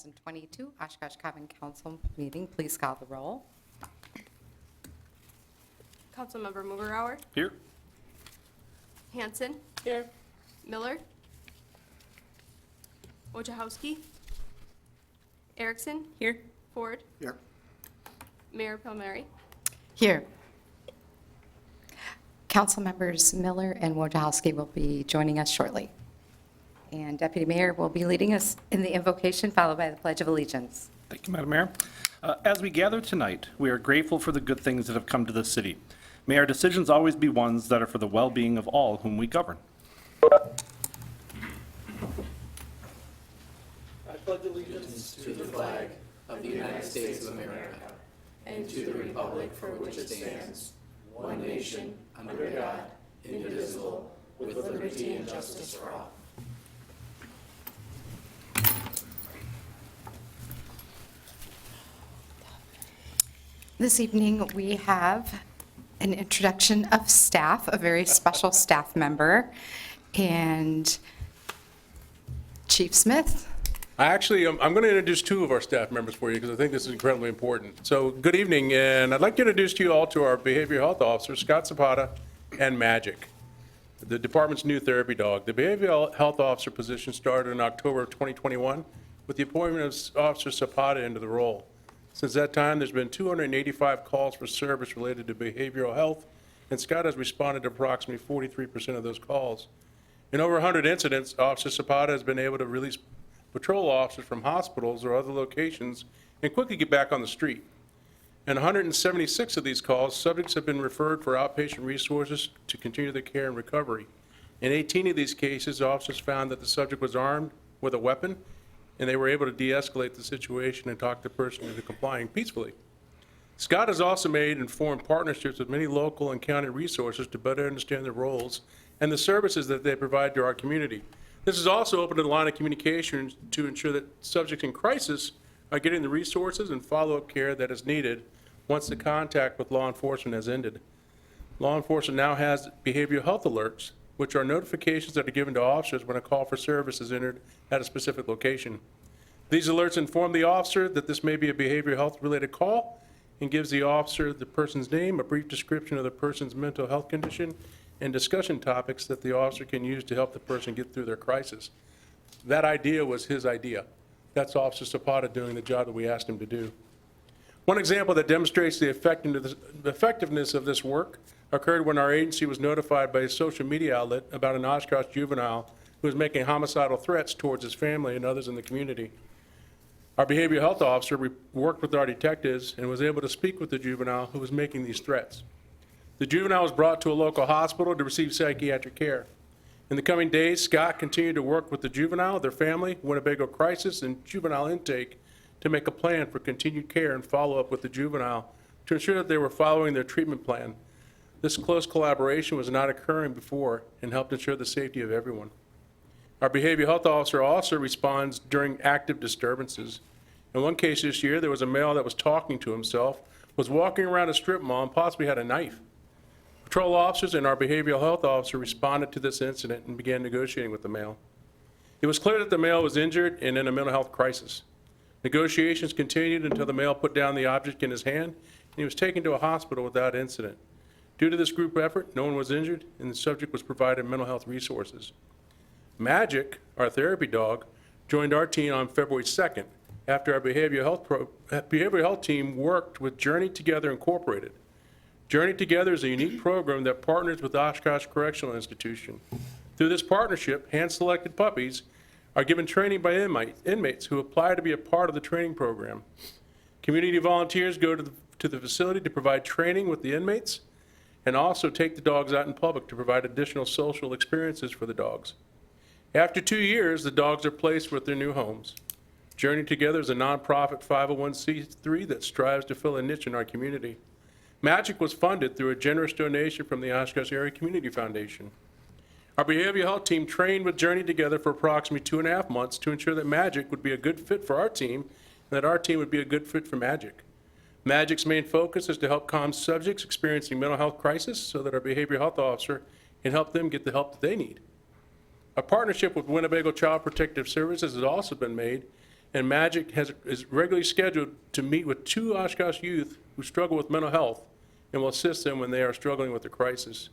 2022 Oshkosh Common Council meeting. Please call the roll. Councilmember Mugerauer, Here. Hanson, Here. Miller, Wojciechowski, Erickson, Here. Ford, Here. Mayor Palmieri. Here. Council members Miller and Wojciechowski will be joining us shortly. And Deputy Mayor will be leading us in the invocation, followed by the Pledge of Allegiance. Thank you, Madam Mayor. As we gather tonight, we are grateful for the good things that have come to this city. May our decisions always be ones that are for the well-being of all whom we govern. I pledge allegiance to the flag of the United States of America and to the republic for which it stands, one nation, under God, indivisible, with liberty and justice for all. This evening, we have an introduction of staff, a very special staff member, and Chief Smith. I'm going to introduce two of our staff members for you because I think this is incredibly important. So good evening, and I'd like to introduce you all to our behavioral health officer, Scott Zapata, and Magic, the department's new therapy dog. The behavioral health officer position started in October of 2021 with the appointment of Officer Zapata into the role. Since that time, there's been 285 calls for service related to behavioral health, and Scott has responded to approximately 43% of those calls. In over 100 incidents, Officer Zapata has been able to release patrol officers from hospitals or other locations and quickly get back on the street. In 176 of these calls, subjects have been referred for outpatient resources to continue their care and recovery. In 18 of these cases, officers found that the subject was armed with a weapon, and they were able to de-escalate the situation and talk the person into complying peacefully. Scott has also made informed partnerships with many local and county resources to better understand their roles and the services that they provide to our community. This has also opened a line of communication to ensure that subjects in crisis are getting the resources and follow-up care that is needed once the contact with law enforcement has ended. Law enforcement now has behavioral health alerts, which are notifications that are given to officers when a call for service is entered at a specific location. These alerts inform the officer that this may be a behavioral health related call and gives the officer the person's name, a brief description of the person's mental health condition, and discussion topics that the officer can use to help the person get through their crisis. That idea was his idea. That's Officer Zapata doing the job that we asked him to do. One example that demonstrates the effectiveness of this work occurred when our agency was notified by a social media outlet about an Oshkosh juvenile who was making homicidal threats towards his family and others in the community. Our behavioral health officer worked with our detectives and was able to speak with the juvenile who was making these threats. The juvenile was brought to a local hospital to receive psychiatric care. In the coming days, Scott continued to work with the juvenile, their family, Winnebago Crisis, and juvenile intake to make a plan for continued care and follow-up with the juvenile to ensure that they were following their treatment plan. This close collaboration was not occurring before and helped ensure the safety of everyone. Our behavioral health officer also responds during active disturbances. In one case this year, there was a male that was talking to himself, was walking around a strip mall, and possibly had a knife. Patrol officers and our behavioral health officer responded to this incident and began negotiating with the male. It was clear that the male was injured and in a mental health crisis. Negotiations continued until the male put down the object in his hand, and he was taken to a hospital without incident. Due to this group effort, no one was injured, and the subject was provided mental health resources. Magic, our therapy dog, joined our team on February 2nd after our behavioral health team worked with Journey Together Incorporated. Journey Together is a unique program that partners with Oshkosh Correctional Institution. Through this partnership, hand-selected puppies are given training by inmates who apply to be a part of the training program. Community volunteers go to the facility to provide training with the inmates and also take the dogs out in public to provide additional social experiences for the dogs. After 2 years, the dogs are placed with their new homes. Journey Together is a nonprofit 501c3 that strives to fill a niche in our community. Magic was funded through a generous donation from the Oshkosh Area Community Foundation. Our behavioral health team trained with Journey Together for approximately 2.5 months to ensure that Magic would be a good fit for our team and that our team would be a good fit for Magic. Magic's main focus is to help calm subjects experiencing mental health crisis so that our behavioral health officer can help them get the help that they need. A partnership with Winnebago Child Protective Services has also been made, and Magic is regularly scheduled to meet with 2 Oshkosh youth who struggle with mental health and will assist them when they are struggling with a crisis.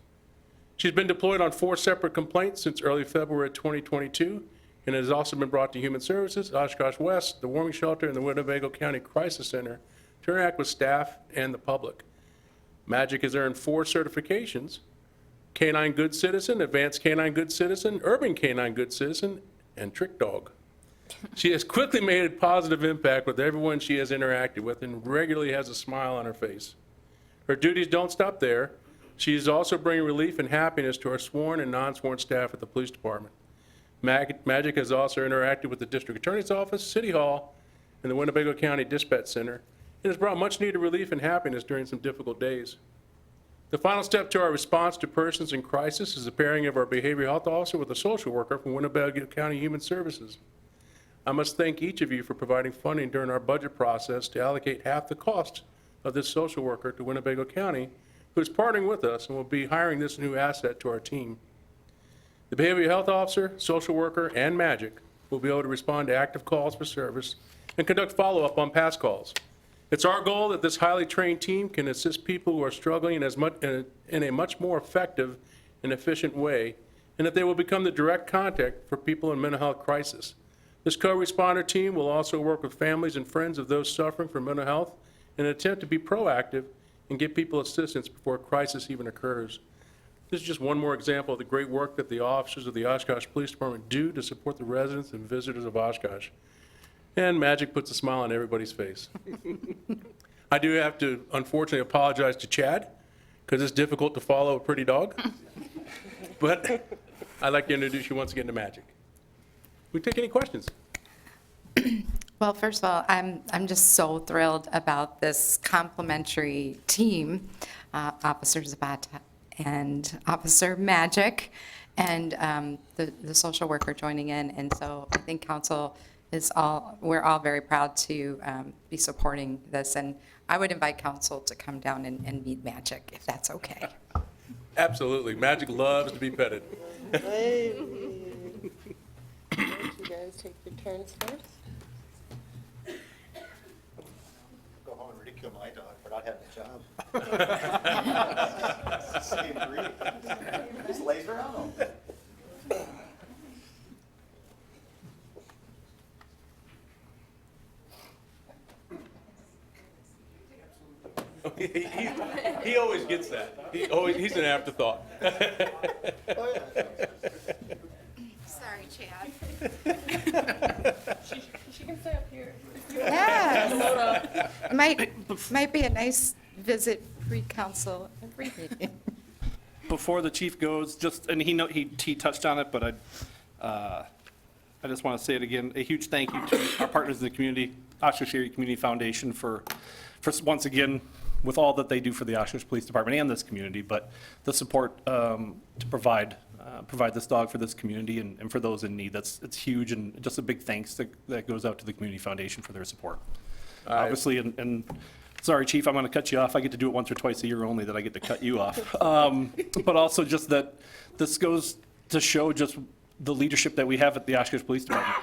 She's been deployed on 4 separate complaints since early February 2022, and has also been brought to Human Services, Oshkosh West, the Warming Shelter, and the Winnebago County Crisis Center to interact with staff and the public. Magic has earned 4 certifications: Canine Good Citizen, Advanced Canine Good Citizen, Urban Canine Good Citizen, and Trick Dog. She has quickly made a positive impact with everyone she has interacted with and regularly has a smile on her face. Her duties don't stop there. She is also bringing relief and happiness to our sworn and non-sworn staff at the police department. Magic has also interacted with the district attorney's office, city hall, and the Winnebago County Dispatch Center, and has brought much needed relief and happiness during some difficult days. The final step to our response to persons in crisis is the pairing of our behavioral health officer with a social worker from Winnebago County Human Services. I must thank each of you for providing funding during our budget process to allocate half the cost of this social worker to Winnebago County, who is partnering with us and will be hiring this new asset to our team. The behavioral health officer, social worker, and Magic will be able to respond to active calls for service and conduct follow-up on past calls. It's our goal that this highly trained team can assist people who are struggling in a much more effective and efficient way, and that they will become the direct contact for people in mental health crisis. This co-responder team will also work with families and friends of those suffering from mental health in an attempt to be proactive and give people assistance before a crisis even occurs. This is just one more example of the great work that the officers of the Oshkosh Police Department do to support the residents and visitors of Oshkosh. And Magic puts a smile on everybody's face. I do have to, unfortunately, apologize to Chad, because it's difficult to follow a pretty dog. But I'd like to introduce you once again to Magic. We take any questions? Well, first of all, I'm just so thrilled about this complimentary team, Officer Zapata and Officer Magic, and the social worker joining in. And so I think council we're all very proud to be supporting this. And I would invite council to come down and meet Magic, if that's okay. Absolutely. Magic loves to be petted. Hey. Why don't you guys take your turns first? Go home and ridicule my dog for not having a job. Same breed. Just lays around. He always gets that. He's an afterthought. Oh, yeah. Sorry, Chad. She can stay up here. Yes. Might be a nice visit pre-council every meeting. Before the chief goes, and he touched on it, but I just want to say it again, a huge thank you to our partners in the community, Oshkosh Area Community Foundation for once again, with all that they do for the Oshkosh Police Department and this community, but the support to provide this dog for this community and for those in need. It's huge, and just a big thanks that goes out to the Community Foundation for their support. Obviously, and sorry, Chief, I'm going to cut you off. I get to do it once or twice a year only that I get to cut you off. But also just that this goes to show just the leadership that we have at the Oshkosh Police Department,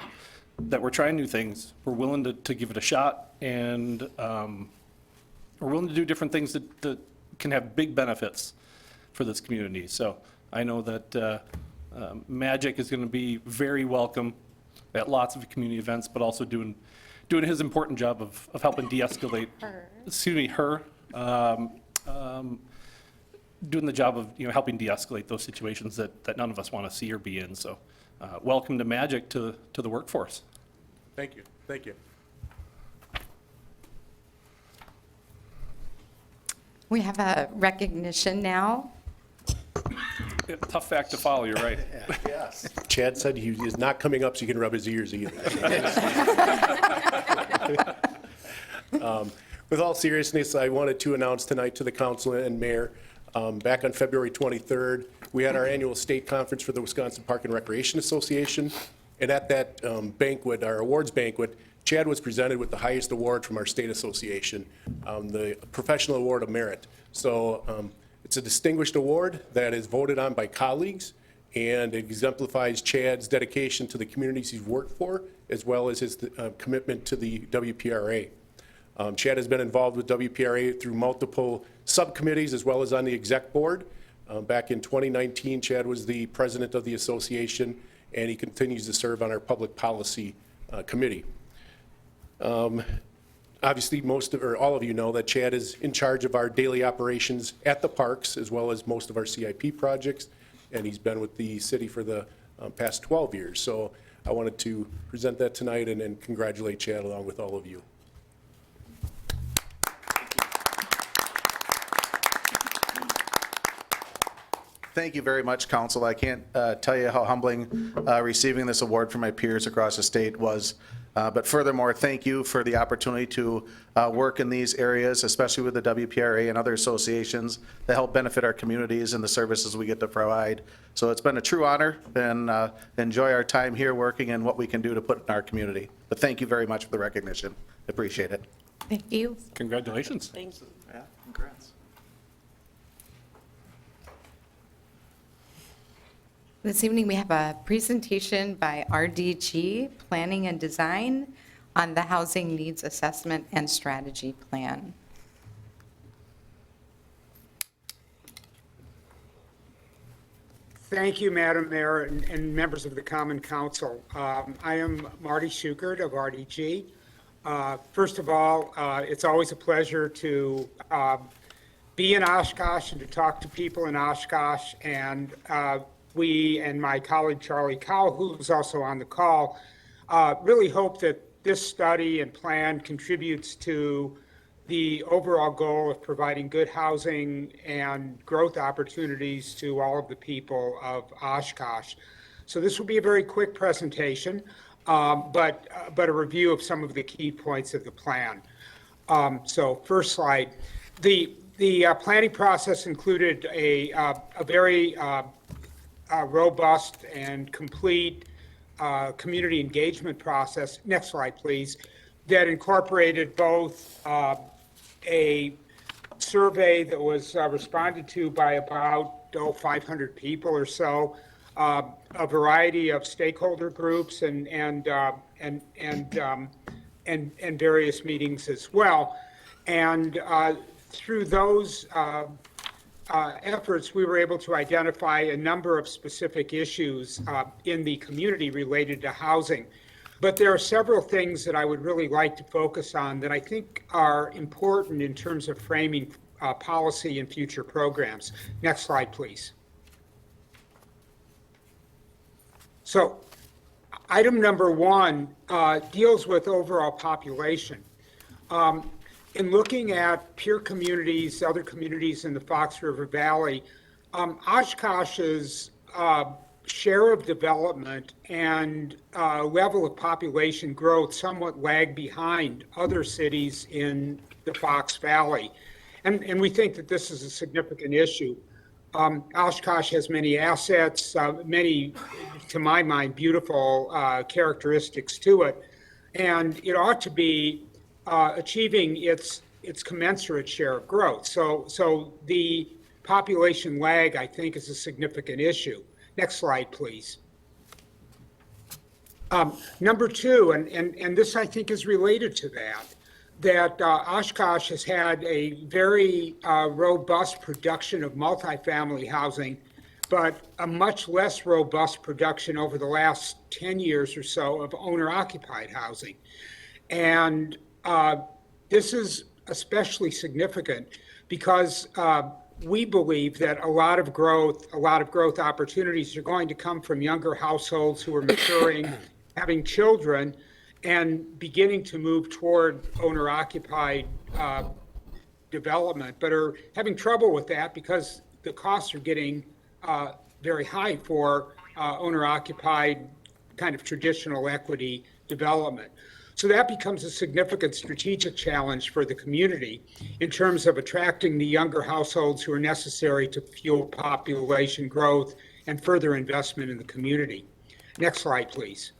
that we're trying new things. We're willing to give it a shot, and we're willing to do different things that can have big benefits for this community. So I know that Magic is going to be very welcome at lots of community events, but also doing his important job of helping de-escalate. Her. Doing the job of helping de-escalate those situations that none of us want to see or be in. So welcome to Magic to the workforce. Thank you. Thank you. We have a recognition now. Yeah, tough fact to follow, you're right. Yes. Chad said he is not coming up so he can rub his ears either. With all seriousness, I wanted to announce tonight to the council and mayor, back on February 23rd, we had our annual state conference for the Wisconsin Park and Recreation Association. And at that banquet, our awards banquet, Chad was presented with the highest award from our state association, the Professional Award of Merit. So it's a distinguished award that is voted on by colleagues, and it exemplifies Chad's dedication to the communities he's worked for, as well as his commitment to the WPRA. Chad has been involved with WPRA through multiple subcommittees as well as on the exec board. Back in 2019, Chad was the president of the association, and he continues to serve on our public policy committee. Obviously, all of you know that Chad is in charge of our daily operations at the parks, as well as most of our CIP projects, and he's been with the city for the past 12 years. So I wanted to present that tonight and congratulate Chad along with all of you. Thank you very much, Council. I can't tell you how humbling receiving this award from my peers across the state was. But furthermore, thank you for the opportunity to work in these areas, especially with the WPRA and other associations that help benefit our communities and the services we get to provide. So it's been a true honor, and enjoy our time here working and what we can do to put in our community. But thank you very much for the recognition. Appreciate it. Thank you. Congratulations. Thank you. Yeah, congrats. This evening, we have a presentation by RDG Planning and Design on the Housing Needs Assessment and Strategy Plan. Thank you, Madam Mayor and members of the Common Council. I am Marty Schukert of RDG. First of all, it's always a pleasure to be in Oshkosh and to talk to people in Oshkosh. And we and my colleague Charlie Cowell, who's also on the call, really hope that this study and plan contributes to the overall goal of providing good housing and growth opportunities to all of the people of Oshkosh. So this will be a very quick presentation, but a review of some of the key points of the plan. So first slide. The planning process included a very robust and complete community engagement process, next slide please, that incorporated both a survey that was responded to by about 500 people or so, a variety of stakeholder groups and various meetings as well. And through those efforts, we were able to identify a number of specific issues in the community related to housing. But there are several things that I would really like to focus on that I think are important in terms of framing policy and future programs. Next slide, please. So item number one deals with overall population. In looking at peer communities, other communities in the Fox River Valley, Oshkosh's share of development and level of population growth somewhat lag behind other cities in the Fox Valley. And we think that this is a significant issue. Oshkosh has many assets, many, to my mind, beautiful characteristics to it. And it ought to be achieving its commensurate share of growth. So the population lag, I think, is a significant issue. Next slide, please. Number two, and this I think is related to that Oshkosh has had a very robust production of multifamily housing, but a much less robust production over the last 10 years or so of owner-occupied housing. And this is especially significant because we believe that a lot of growth opportunities are going to come from younger households who are maturing, having children, and beginning to move toward owner-occupied development, but are having trouble with that because the costs are getting very high for owner-occupied kind of traditional equity development. So that becomes a significant strategic challenge for the community in terms of attracting the younger households who are necessary to fuel population growth and further investment in the community. Next slide, please.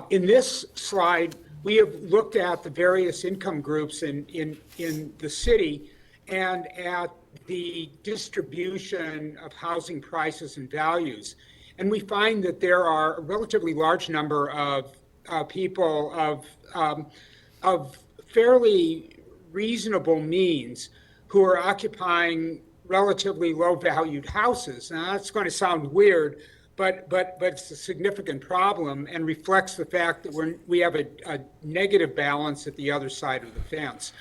In this slide, we have looked at the various income groups in the city and at the distribution of housing prices and values. And we find that there are a relatively large number of people of fairly reasonable means who are occupying relatively low-valued houses. Now, that's going to sound weird, but it's a significant problem and reflects the fact that we have a negative balance at the other side of the fence.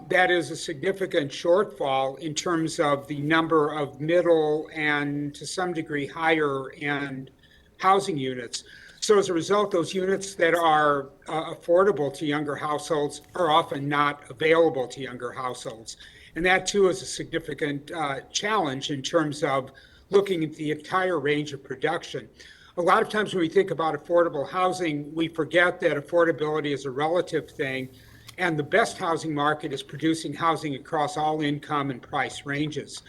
That is a significant shortfall in terms of the number of middle and to some degree higher end housing units. So as a result, those units that are affordable to younger households are often not available to younger households. And that too is a significant challenge in terms of looking at the entire range of production. A lot of times when we think about affordable housing, we forget that affordability is a relative thing, and the best housing market is producing housing across all income and price ranges.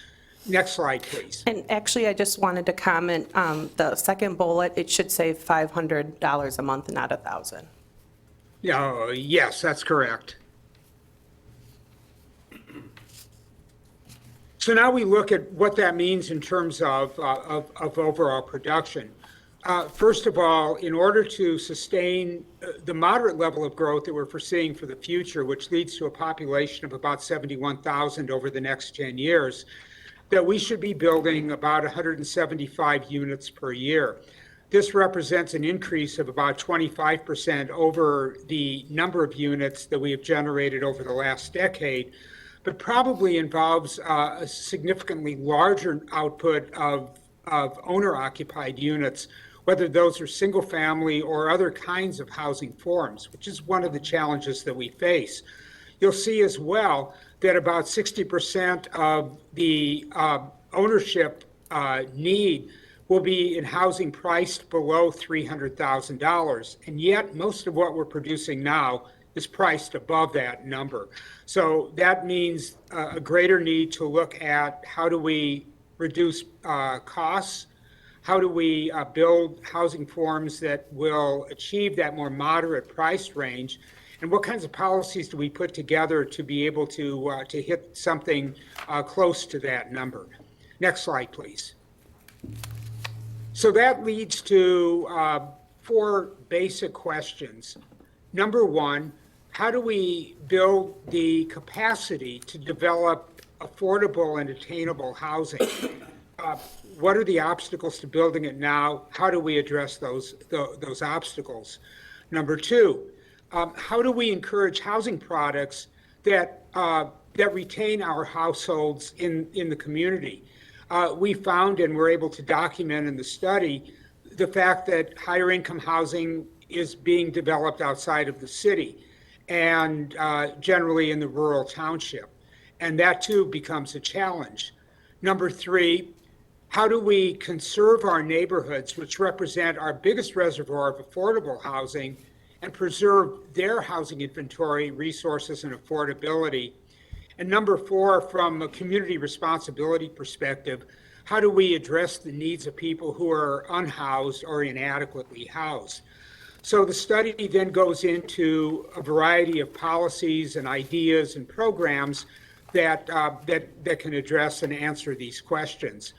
Next slide, please. And actually, I just wanted to comment, the second bullet, it should say $500 a month, not $1,000. Yes, that's correct. So now we look at what that means in terms of overall production. First of all, in order to sustain the moderate level of growth that we're foreseeing for the future, which leads to a population of about 71,000 over the next 10 years, that we should be building about 175 units per year. This represents an increase of about 25% over the number of units that we have generated over the last decade, but probably involves a significantly larger output of owner-occupied units, whether those are single-family or other kinds of housing forms, which is one of the challenges that we face. You'll see as well that about 60% of the ownership need will be in housing priced below $300,000. And yet, most of what we're producing now is priced above that number. So that means a greater need to look at how do we reduce costs, how do we build housing forms that will achieve that more moderate price range, and what kinds of policies do we put together to be able to hit something close to that number. Next slide, please. So that leads to 4 basic questions. Number one, how do we build the capacity to develop affordable and attainable housing? What are the obstacles to building it now? How do we address those obstacles? Number two, how do we encourage housing products that retain our households in the community? We found and were able to document in the study the fact that higher income housing is being developed outside of the city and generally in the rural township. And that too becomes a challenge. Number three, how do we conserve our neighborhoods, which represent our biggest reservoir of affordable housing, and preserve their housing inventory, resources, and affordability? And number four, from a community responsibility perspective, how do we address the needs of people who are unhoused or inadequately housed? So the study then goes into a variety of policies and ideas and programs that can address and answer these questions.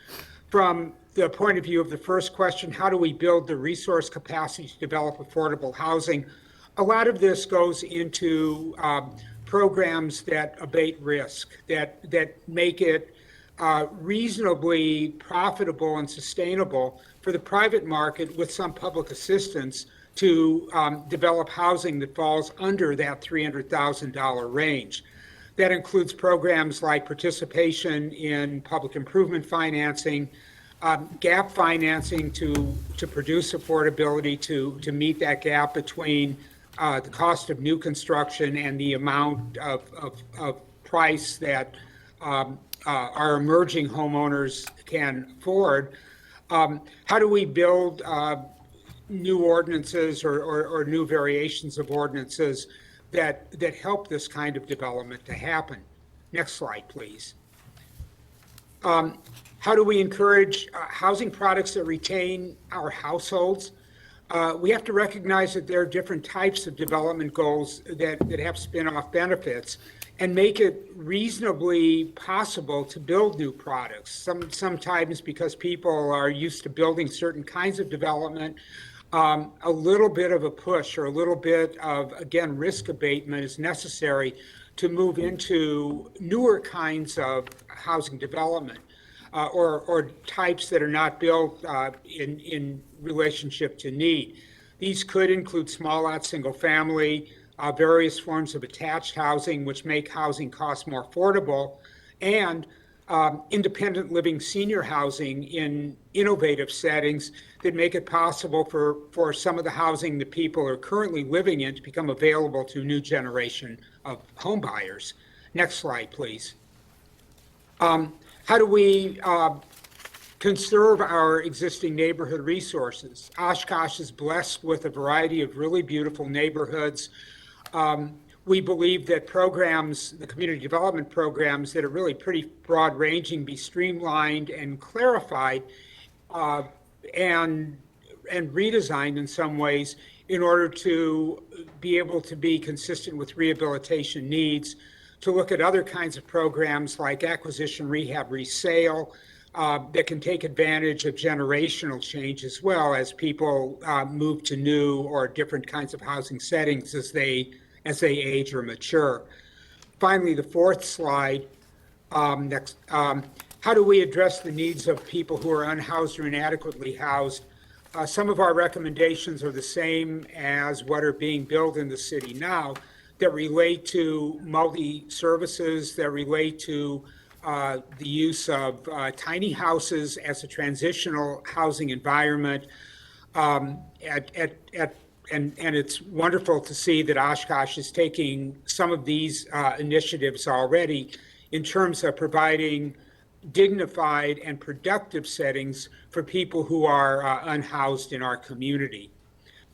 From the point of view of the first question, how do we build the resource capacity to develop affordable housing? A lot of this goes into programs that abate risk, that make it reasonably profitable and sustainable for the private market with some public assistance to develop housing that falls under that $300,000 range. That includes programs like participation in public improvement financing, gap financing to produce affordability to meet that gap between the cost of new construction and the amount of price that our emerging homeowners can afford. How do we build new ordinances or new variations of ordinances that help this kind of development to happen? Next slide, please. How do we encourage housing products that retain our households? We have to recognize that there are different types of development goals that have spin-off benefits and make it reasonably possible to build new products. Sometimes because people are used to building certain kinds of development, a little bit of a push or a little bit of, again, risk abatement is necessary to move into newer kinds of housing development. Or types that are not built in relationship to need. These could include small lot, single family, various forms of attached housing, which make housing costs more affordable, and independent living senior housing in innovative settings that make it possible for some of the housing that people are currently living in to become available to a new generation of home buyers. Next slide, please. How do we conserve our existing neighborhood resources? Oshkosh is blessed with a variety of really beautiful neighborhoods. We believe that programs, the community development programs that are really pretty broad ranging, be streamlined and clarified and redesigned in some ways in order to be able to be consistent with rehabilitation needs, to look at other kinds of programs like acquisition, rehab, resale that can take advantage of generational change as well as people move to new or different kinds of housing settings as they age or mature. Finally, the fourth slide, next. How do we address the needs of people who are unhoused or inadequately housed? Some of our recommendations are the same as what are being built in the city now, that relate to multi-services, that relate to the use of tiny houses as a transitional housing environment. And it's wonderful to see that Oshkosh is taking some of these initiatives already in terms of providing dignified and productive settings for people who are unhoused in our community.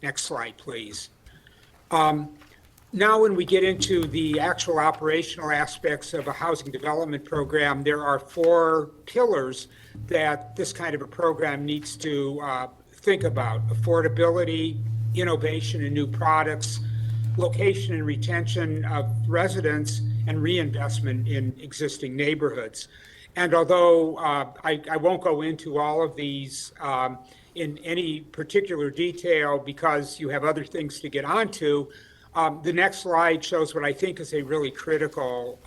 Next slide, please. Now, when we get into the actual operational aspects of a housing development program, there are 4 pillars that this kind of a program needs to think about: affordability, innovation and new products, location and retention of residents, and reinvestment in existing neighborhoods. And although I won't go into all of these in any particular detail because you have other things to get onto, the next slide shows what I think is a really critical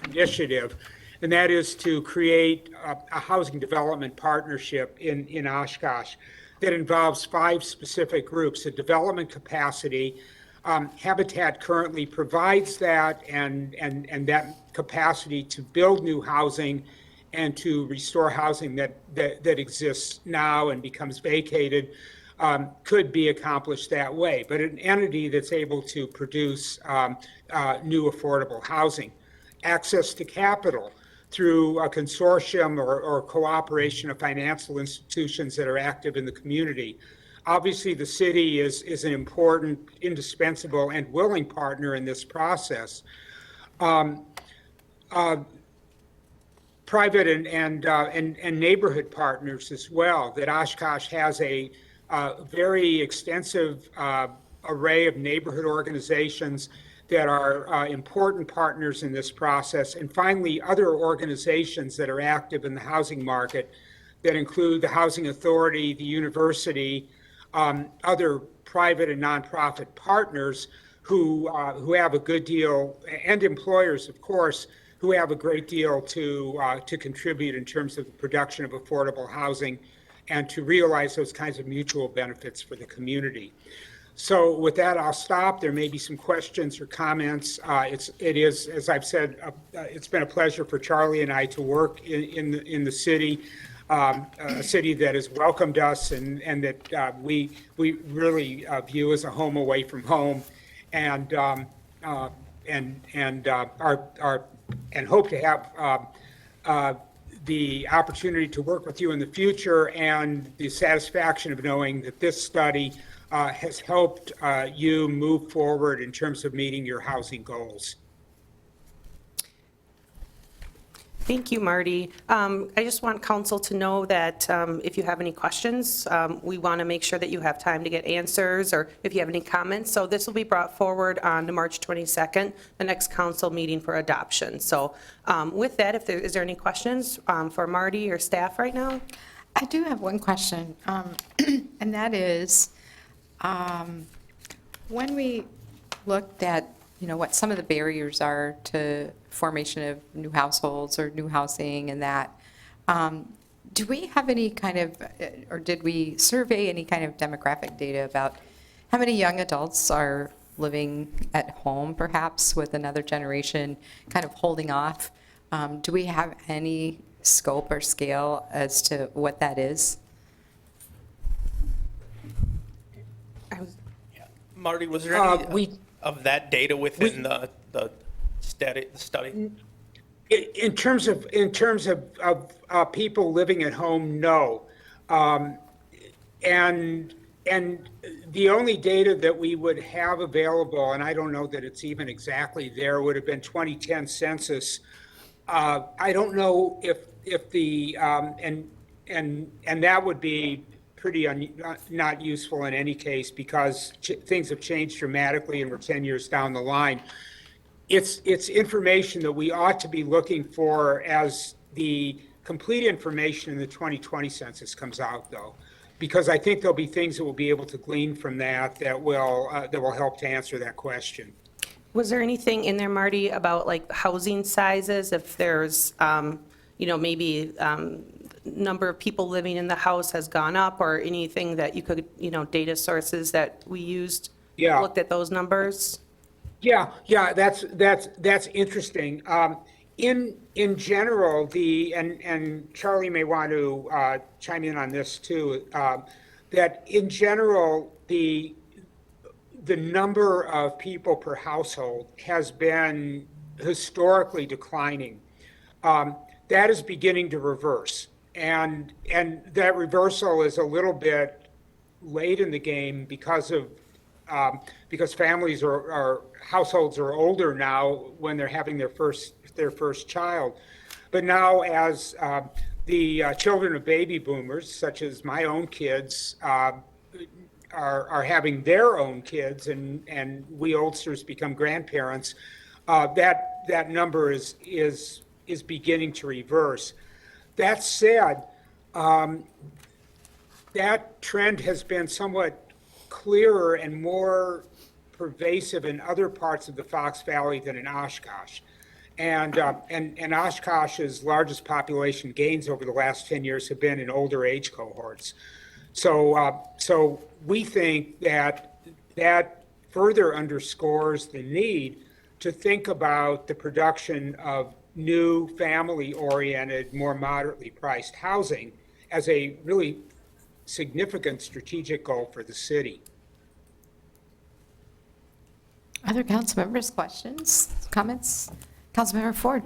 initiative, and that is to create a housing development partnership in Oshkosh that involves 5 specific groups: a development capacity. Habitat currently provides that, and that capacity to build new housing and to restore housing that exists now and becomes vacated could be accomplished that way. But an entity that's able to produce new affordable housing. Access to capital through a consortium or cooperation of financial institutions that are active in the community. Obviously, the city is an important, indispensable, and willing partner in this process. Private and neighborhood partners as well, that Oshkosh has a very extensive array of neighborhood organizations that are important partners in this process. And finally, other organizations that are active in the housing market that include the Housing Authority, the university, other private and nonprofit partners who have a good deal, and employers, of course, who have a great deal to contribute in terms of the production of affordable housing and to realize those kinds of mutual benefits for the community. So with that, I'll stop. There may be some questions or comments. It is, as I've said, it's been a pleasure for Charlie and I to work in the city, a city that has welcomed us and that we really view as a home away from home, and hope to have the opportunity to work with you in the future, and the satisfaction of knowing that this study has helped you move forward in terms of meeting your housing goals. Thank you, Marty. I just want council to know that if you have any questions, we want to make sure that you have time to get answers, or if you have any comments. So this will be brought forward on March 22nd, the next council meeting for adoption. So with that, is there any questions for Marty or staff right now? I do have one question, and that is, when we looked at, what some of the barriers are to formation of new households or new housing and that, do we have any kind of, or did we survey any kind of demographic data about how many young adults are living at home, perhaps, with another generation kind of holding off? Do we have any scope or scale as to what that is? Marty, was there any We- of that data within the study? In terms of people living at home, no. And the only data that we would have available, and I don't know that it's even exactly there, would have been 2010 census. I don't know if the, and that would be pretty not useful in any case, because things have changed dramatically and we're 10 years down the line. It's information that we ought to be looking for as the complete information in the 2020 census comes out, though, because I think there'll be things that we'll be able to glean from that will help to answer that question. Was there anything in there, Marty, about like housing sizes, if there's, maybe number of people living in the house has gone up, or anything that you could, data sources that we used? Yeah. Looked at those numbers? Yeah, that's interesting. In general, and Charlie may want to chime in on this too, that in general, the number of people per household has been historically declining. That is beginning to reverse. And that reversal is a little bit late in the game because families households are older now when they're having their first child. But now, as the children of baby boomers, such as my own kids, are having their own kids, and we oldsters become grandparents, that number is beginning to reverse. That said, that trend has been somewhat clearer and more pervasive in other parts of the Fox Valley than in Oshkosh. And Oshkosh's largest population gains over the last 10 years have been in older age cohorts. So we think that further underscores the need to think about the production of new family-oriented, more moderately priced housing as a really significant strategic goal for the city. Other council members, questions, comments? Councilmember Ford?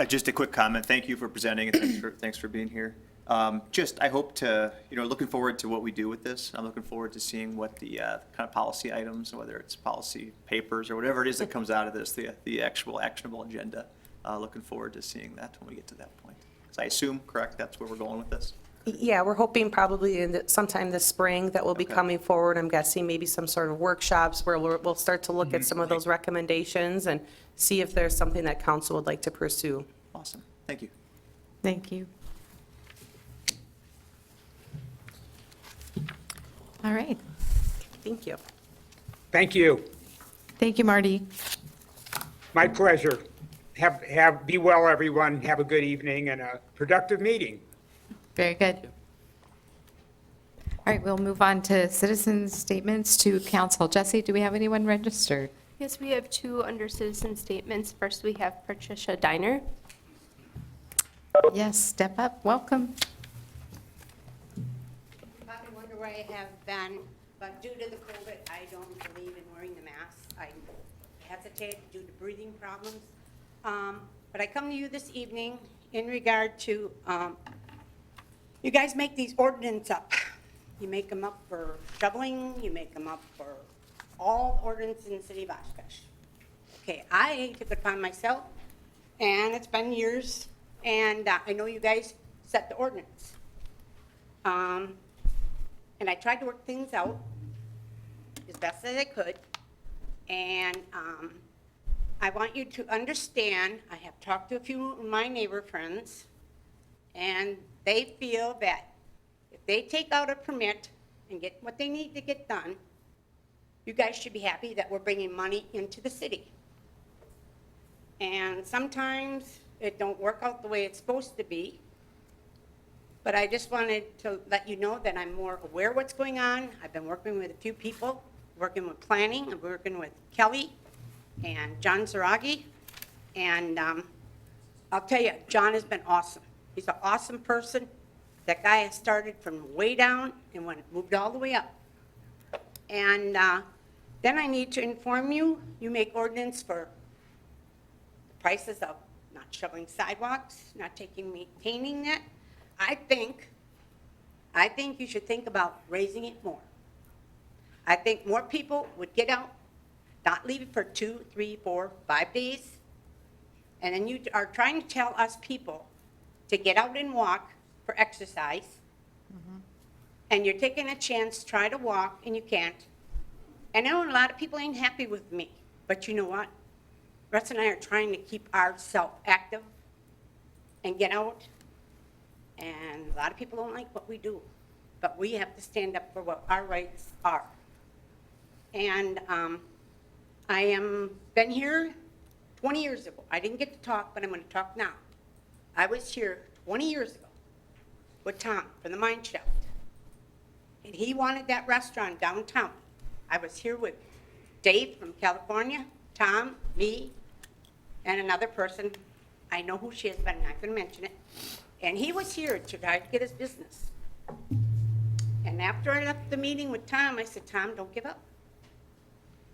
Just a quick comment. Thank you for presenting, and thanks for being here. I hope to, looking forward to what we do with this. I'm looking forward to seeing what the kind of policy items, whether it's policy papers or whatever it is that comes out of this, the actual actionable agenda. Looking forward to seeing that when we get to that point. So I assume, correct, that's where we're going with this? Yeah, we're hoping probably sometime this spring that will be coming forward. I'm guessing maybe some sort of workshops where we'll start to look at some of those recommendations and see if there's something that council would like to pursue. Awesome. Thank you. Thank you. All right. Thank you. Thank you. Thank you, Marty. My pleasure. Be well, everyone. Have a good evening and a productive meeting. Very good. All right, we'll move on to citizens' statements to council. Jesse, do we have anyone registered? Yes, we have two under citizen statements. First, we have Patricia Diner. Yes, step up. Welcome. Probably wonder where I have been, but due to the COVID, I don't believe in wearing the mask. I hesitate due to breathing problems. But I come to you this evening in regard to, you guys make these ordinances up. You make them up for shoveling, you make them up for all ordinances in the city of Oshkosh. Okay, I took it upon myself, and it's been years And I know you guys set the ordinance. And I tried to work things out as best as I could. And I want you to understand, I have talked to a few of my neighbor friends, and they feel that if they take out a permit and get what they need to get done, you guys should be happy that we're bringing money into the city. And sometimes it don't work out the way it's supposed to be. But I just wanted to let you know that I'm more aware of what's going on. I've been working with a few people, working with planning, I'm working with Kelly and John Zaragi. And I'll tell you, John has been awesome. He's an awesome person. That guy has started from way down and moved all the way up. And then I need to inform you, you make ordinance for the prices of not shoveling sidewalks, not maintaining that. I think you should think about raising it more. I think more people would get out, not leave it for 2, 3, 4, 5 days. And then you are trying to tell us people to get out and walk for exercise. And you're taking a chance to try to walk and you can't. And I know a lot of people ain't happy with me, but you know what? Russ and I are trying to keep ourselves active and get out. And a lot of people don't like what we do, but we have to stand up for what our rights are. And I am been here 20 years ago. I didn't get to talk, but I'm going to talk now. I was here 20 years ago with Tom from the mine shaft. And he wanted that restaurant downtown. I was here with Dave from California, Tom, me, and another person. I know who she is, but I'm not going to mention it. And he was here to try to get his business. And after I left the meeting with Tom, I said, Tom, don't give up.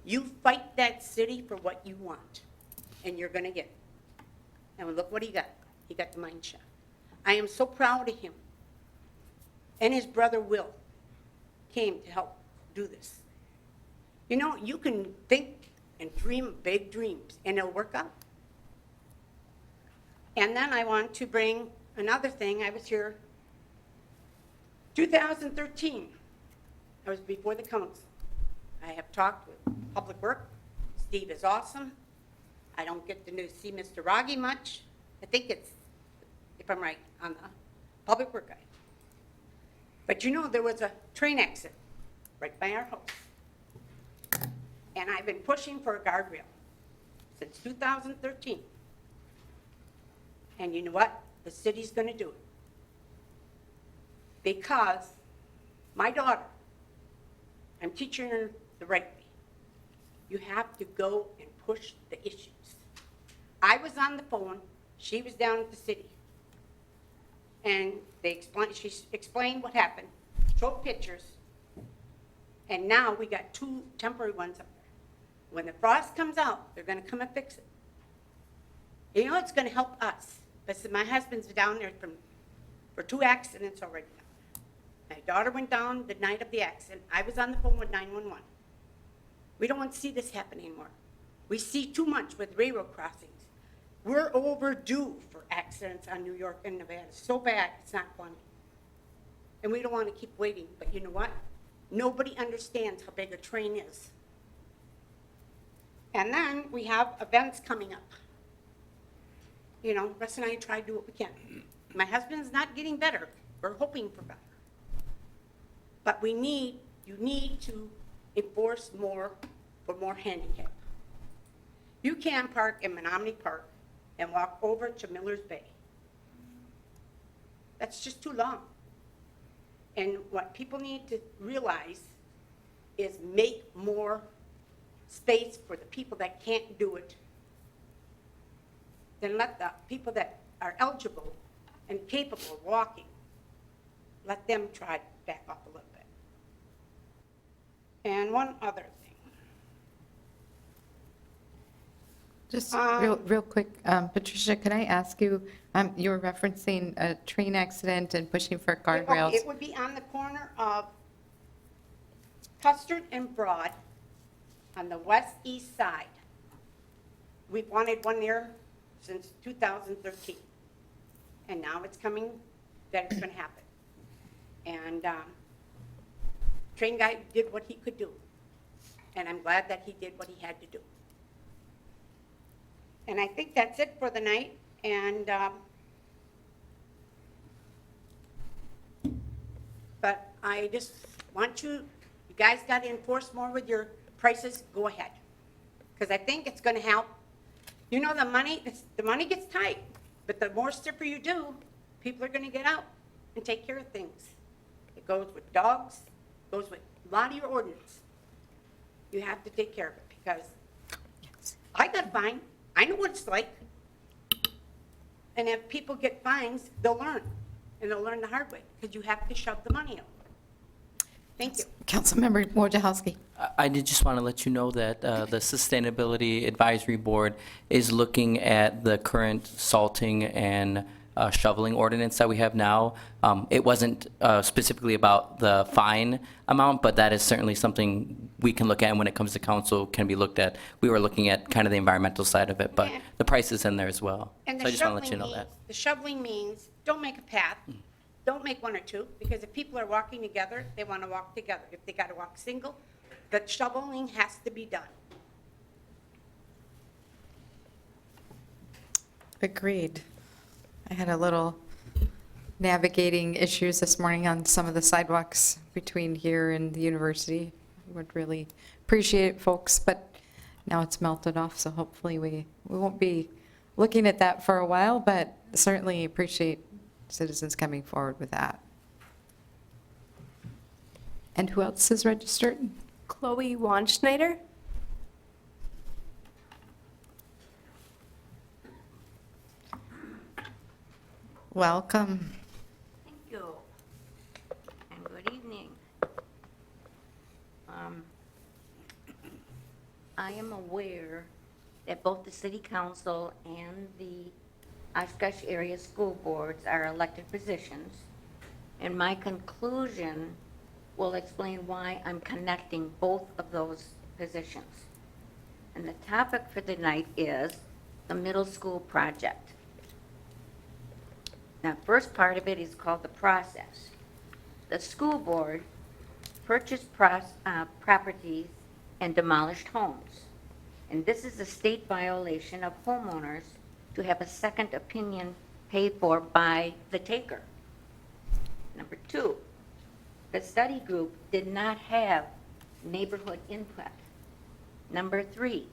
You fight that city for what you want, and you're going to get it. And look what he got. He got the mine shaft. I am so proud of him. And his brother Will came to help do this. You know, you can think and dream big dreams, and it'll work out. And then I want to bring another thing. I was here 2013. I was before the council. I have talked with Public Works. Steve is awesome. I don't get to see Mr. Raggi much. I think it's, if I'm right, on the Public Works guy. But you know, there was a train exit right by our house. And I've been pushing for a guardrail since 2013. And you know what? The city's going to do it. Because my daughter, I'm teaching her the right way. You have to go and push the issues. I was on the phone. She was down at the city. And she explained what happened, showed pictures, and now we got 2 temporary ones up there. When the frost comes out, they're going to come and fix it. You know, it's going to help us. But my husband's down there for 2 accidents already. My daughter went down the night of the accident. I was on the phone with 911. We don't want to see this happen anymore. We see too much with railroad crossings. We're overdue for accidents on New York and Nevada. So bad, it's not funny. And we don't want to keep waiting. But you know what? Nobody understands how big a train is. And then we have events coming up. You know, Russ and I try to do what we can. My husband's not getting better. We're hoping for better. But you need to enforce more for more handicap. You can park in Menominee Park and walk over to Miller's Bay. That's just too long. And what people need to realize is make more space for the people that can't do it. Then let the people that are eligible and capable of walking, let them try to back off a little bit. And one other thing. Just real quick, Patricia, can I ask you, you were referencing a train accident and pushing for guardrails. It would be on the corner of Custard and Broad on the west-east side. We've wanted one there since 2013. and now it's coming, that it's gonna happen. And train guy did what he could do, and I'm glad that he did what he had to do. And I think that's it for the night, and, but I just want you guys gotta enforce more with your prices, go ahead. Because I think it's gonna help. You know, the money gets tight, but the more stiffer you do, people are gonna get out and take care of things. It goes with dogs, goes with a lot of your ordinance. You have to take care of it, because I got fined. I know what it's like. And if people get fines, they'll learn, and they'll learn the hard way, because you have to shove the money out. Thank you. Councilmember Wojciechowski. I did just want to let you know that the Sustainability Advisory Board is looking at the current salting and shoveling ordinance that we have now. It wasn't specifically about the fine amount, but that is certainly something we can look at, and when it comes to council, can be looked at. We were looking at kind of the environmental side of it, but Yeah. the price is in there as well. And So the I just want to let you shoveling know that. means, the shoveling means, don't make a path, don't make one or two, because if people are walking together, they want to walk together. If they got to walk single, the shoveling has to be done. Agreed. I had a little navigating issues this morning on some of the sidewalks between here and the university. Would really appreciate it, folks, but now it's melted off, so hopefully we won't be looking at that for a while, but certainly appreciate citizens coming forward with that. And who else is registered? Chloe Wanschneider. Welcome. Thank you, and good evening. I am aware that both the city council and the Oshkosh area school boards are elected positions, and my conclusion will explain why I'm connecting both of those positions. And the topic for the night is the middle school project. Now, first part of it is called the process. The school board purchased properties and demolished homes. And this is a state violation of homeowners to have a second opinion paid for by the taker. Number two, the study group did not have neighborhood input. Number three,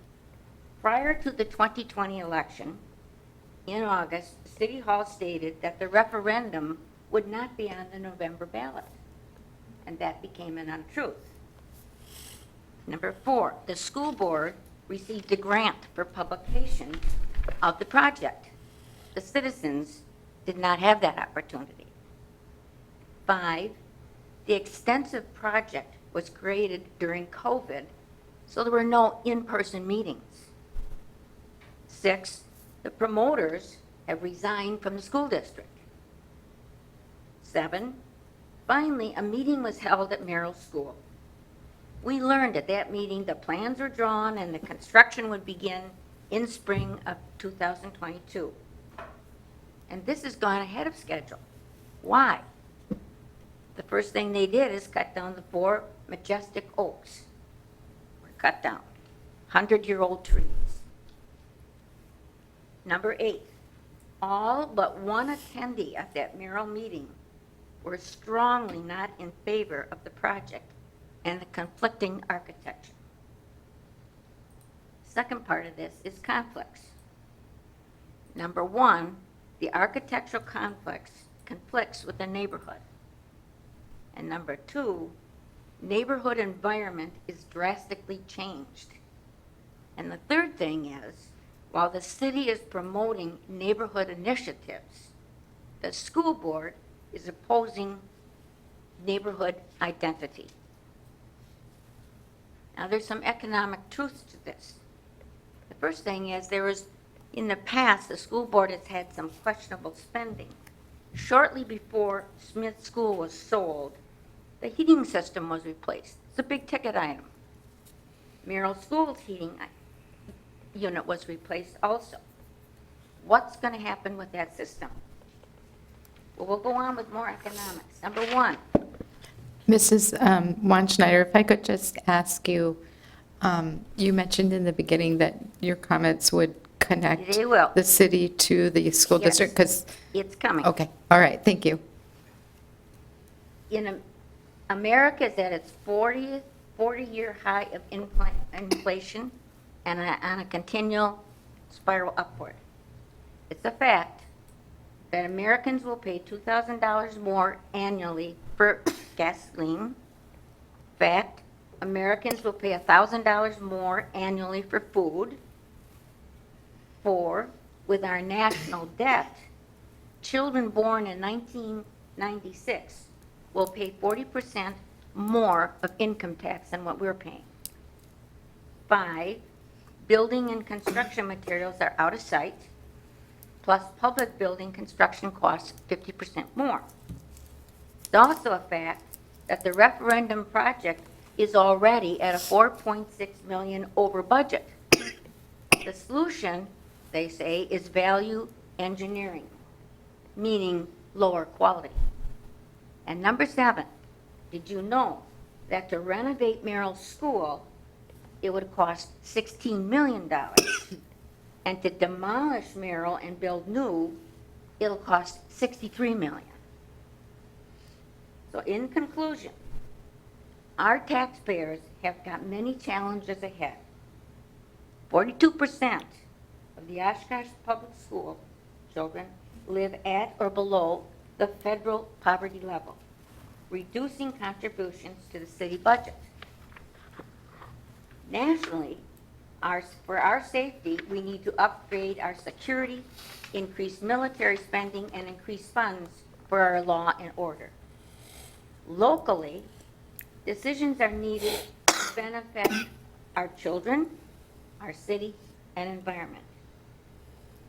prior to the 2020 election, in August, City Hall stated that the referendum would not be on the November ballot, and that became an untruth. Number four, the school board received a grant for publication of the project. The citizens did not have that opportunity. Five, the extensive project was created during COVID, so there were no in-person meetings. Six, the promoters have resigned from the school district. Seven, finally, a meeting was held at Merrill School. We learned at that meeting the plans were drawn and the construction would begin in spring of 2022. And this has gone ahead of schedule. Why? The first thing they did is cut down the 4 majestic oaks. Were cut down, 100-year-old trees. Number 8, all but one attendee at that Merrill meeting were strongly not in favor of the project and the conflicting architecture. Second part of this is conflicts. Number 1, the architectural conflicts with the neighborhood. And number 2, neighborhood environment is drastically changed. And the third thing is, while the city is promoting neighborhood initiatives, the school board is opposing neighborhood identity. Now, there's some economic truths to this. The first thing is in the past, the school board has had some questionable spending. Shortly before Smith School was sold, the heating system was replaced. It's a big ticket item. Merrill School's heating unit was replaced also. What's going to happen with that system? Well, we'll go on with more economics. Number one, Mrs. Wanschneider, if I could just ask you, you mentioned in the beginning that your comments would connect They will. the city to the school Yes. district, because, it's coming. okay, all right, thank you. America is at its 40-year high of inflation and on a continual spiral upward. It's a fact that Americans will pay $2,000 more annually for gasoline. Fact, Americans will pay $1,000 more annually for food. 4, with our national debt, children born in 1996 will pay 40% more of income tax than what we're paying. 5, building and construction materials are out of sight, plus public building construction costs 50% more. It's also a fact that the referendum project is already at a 4.6 million over budget. The solution, they say, is value engineering, meaning lower quality. And number 7, did you know that to renovate Merrill's school, it would cost $16 million? And to demolish Merrill and build new, it'll cost $63 million. So in conclusion, our taxpayers have got many challenges ahead. 42% of the Oshkosh Public School children live at or below the federal poverty level, reducing contributions to the city budget. Nationally, for our safety, we need to upgrade our security, increase military spending, and increase funds for our law and order. Locally, decisions are needed to benefit our children, our city, and environment.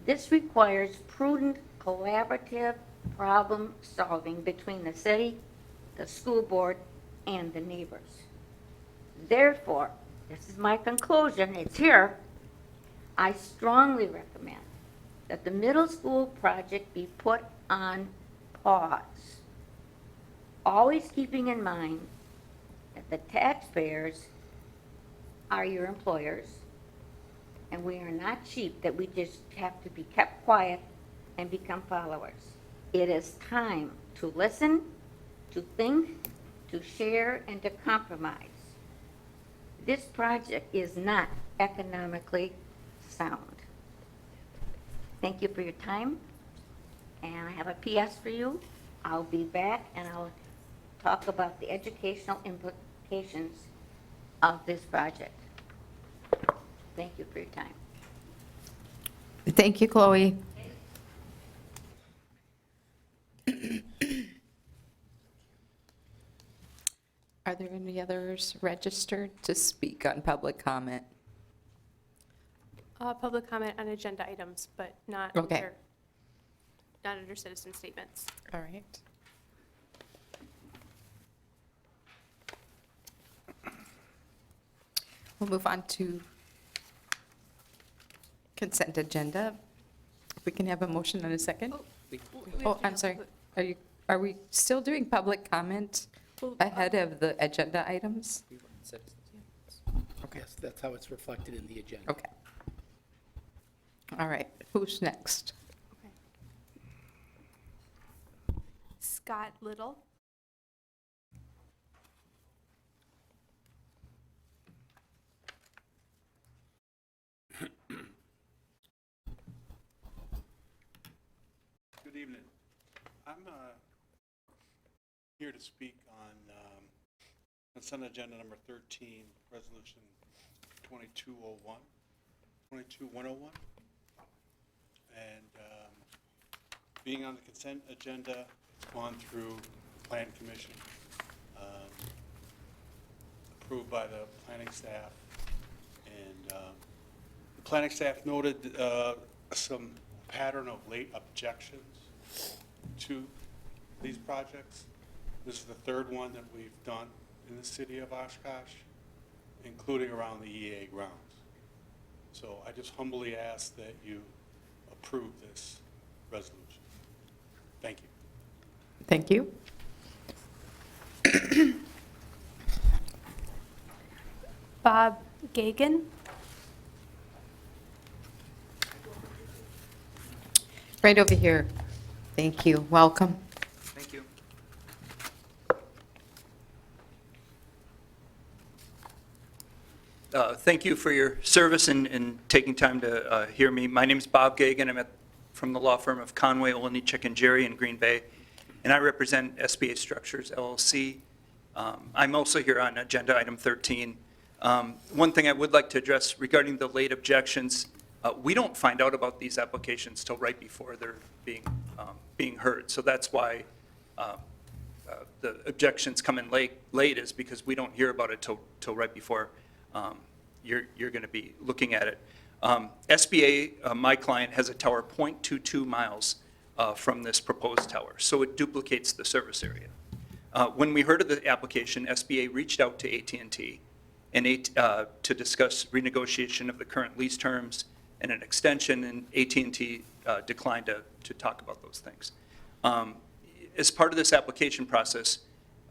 This requires prudent, collaborative problem solving between the city, the school board, and the neighbors. Therefore, this is my conclusion, it's here, I strongly recommend that the middle school project be put on pause, always keeping in mind that the taxpayers are your employers, and we are not cheap that we just have to be kept quiet and become followers. It is time to listen, to think, to share, and to compromise. This project is not economically sound. Thank you for your time, and I have a PS for you. I'll be back and I'll talk about the educational implications of this project. Thank you for your time. Thank you, Chloe. Are there any others registered to speak on public comment? Public comment on agenda items, but not Okay. not under citizen statements. All right. We'll move on to consent agenda. If we can have a motion and a second. Oh, I'm sorry. Are we still doing public comment ahead of the agenda items? Yes, that's how it's reflected in the agenda. Okay. All right. Who's next? Scott Little. Good evening. I'm here to speak on consent agenda number 13, resolution 2201, 22101. And being on the consent agenda, it's gone through Plan Commission, approved by the planning staff. And the planning staff noted some pattern of late objections to these projects. This is the third one that we've done in the city of Oshkosh, including around the EA grounds. So I just humbly ask that you approve this resolution. Thank you. Thank you. Bob Gagan. Right over here. Thank you. Welcome. Thank you. Thank you for your service and taking time to hear me. My name is Bob Gagan. I'm from the law firm of Conway, Olenichek, and Jerry in Green Bay, and I represent SBA Structures LLC. I'm also here on agenda item 13. One thing I would like to address regarding the late objections, we don't find out about these applications till right before they're being heard. So that's why the objections come in late is because we don't hear about it till right before you're going to be looking at it. SBA, my client, has a tower 0.22 miles from this proposed tower, so it duplicates the service area. When we heard of the application, SBA reached out to AT&T to discuss renegotiation of the current lease terms and an extension, and AT&T declined to talk about those things. As part of this application process,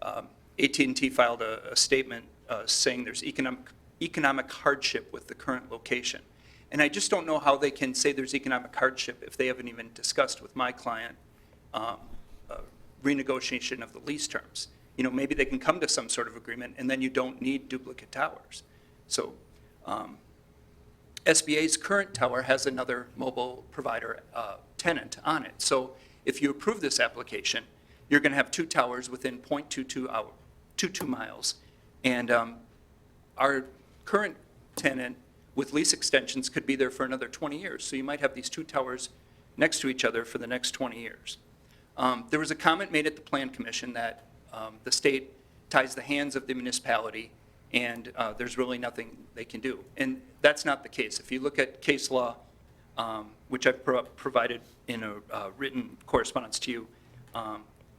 AT&T filed a statement saying there's economic hardship with the current location. And I just don't know how they can say there's economic hardship if they haven't even discussed with my client renegotiation of the lease terms. You know, maybe they can come to some sort of agreement and then you don't need duplicate towers. So SBA's current tower has another mobile provider tenant on it. So if you approve this application, you're going to have two towers within 0.22 miles. And our current tenant with lease extensions could be there for another 20 years. So you might have these two towers next to each other for the next 20 years. There was a comment made at the Plan Commission that the state ties the hands of the municipality and there's really nothing they can do. And that's not the case. If you look at case law, which I've provided in a written correspondence to you,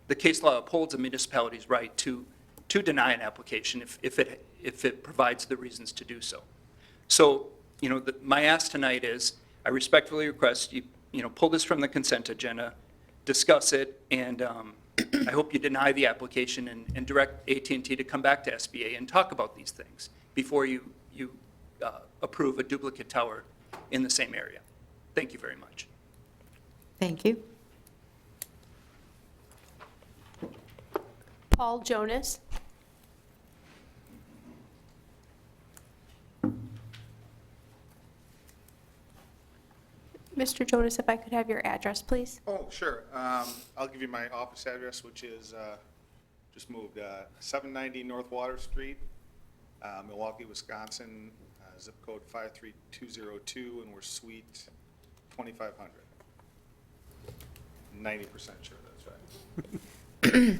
the case law upholds a municipality's right to deny an application if it provides the reasons to do so. So, you know, my ask tonight is, I respectfully request you pull this from the consent agenda, discuss it, and I hope you deny the application and direct AT&T to come back to SBA and talk about these things before you approve a duplicate tower in the same area. Thank you very much. Thank you. Paul Jonas. Mr. Jonas, if I could have your address, please. Oh, sure. I'll give you my office address, which is, just moved, 790 North Water Street, Milwaukee, Wisconsin, zip code 53202, and we're suite 2500. 90% sure that's right.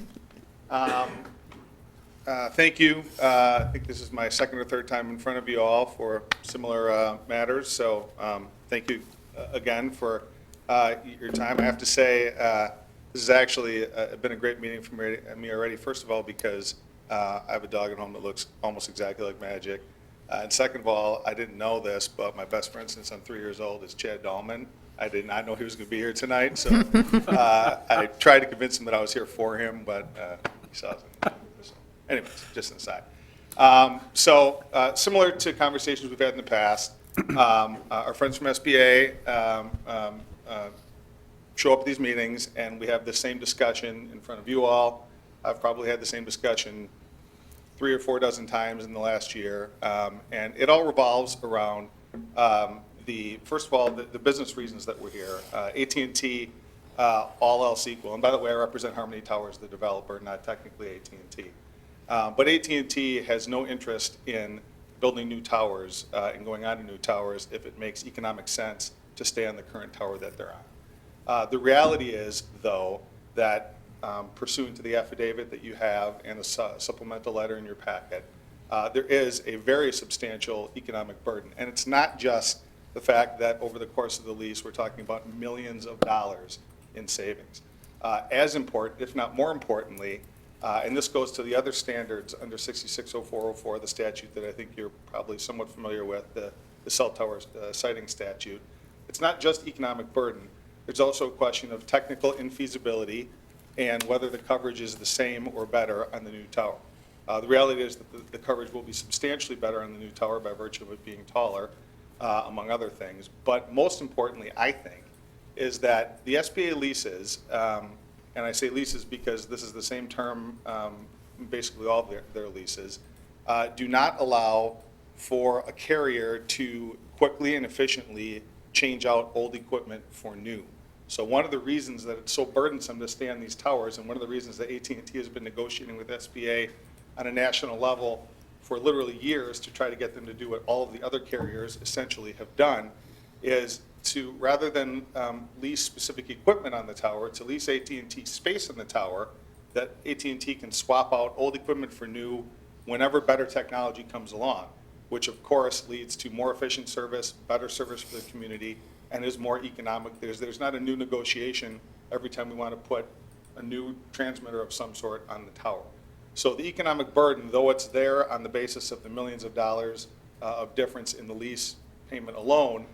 Thank you. I think this is my second or third time in front of you all for similar matters, so thank you again for your time. I have to say, this has actually been a great meeting for me already. First of all, because I have a dog at home that looks almost exactly like Magic. And second of all, I didn't know this, but my best friend since I'm 3 years old is Chad Dahlman. I did not know he was going to be here tonight, so I tried to convince him that I was here for him, but he saw it. So, anyways, just an aside. Similar to conversations we've had in the past, our friends from SBA show up at these meetings, and we have the same discussion in front of you all. I've probably had the same discussion 3 or 4 dozen times in the last year, and it all revolves around first of all, the business reasons that we're here. AT&T, all else equal, and by the way, I represent Harmony Towers, the developer, not technically AT&T. But AT&T has no interest in building new towers and going on to new towers if it makes economic sense to stay on the current tower that they're on. The reality is, though, that pursuant to the affidavit that you have and the supplemental letter in your packet, there is a very substantial economic burden. And it's not just the fact that over the course of the lease, we're talking about millions of dollars in savings. As important, if not more importantly, and this goes to the other standards under 660404, the statute that I think you're probably somewhat familiar with, the cell tower siting statute. It's not just economic burden. There's also a question of technical infeasibility and whether the coverage is the same or better on the new tower. The reality is that the coverage will be substantially better on the new tower by virtue of it being taller, among other things. But most importantly, I think, is that the SBA leases, and I say leases because this is the same term, basically all of their leases, do not allow for a carrier to quickly and efficiently change out old equipment for new. So one of the reasons that it's so burdensome to stay on these towers, and one of the reasons that AT&T has been negotiating with SBA on a national level for literally years to try to get them to do what all of the other carriers essentially have done, is to, rather than lease specific equipment on the tower, to lease AT&T space on the tower, that AT&T can swap out old equipment for new whenever better technology comes along, which of course leads to more efficient service, better service for the community, and is more economic. There's not a new negotiation every time we want to put a new transmitter of some sort on the tower. So the economic burden, though it's there on the basis of the millions of dollars of difference in the lease payment alone,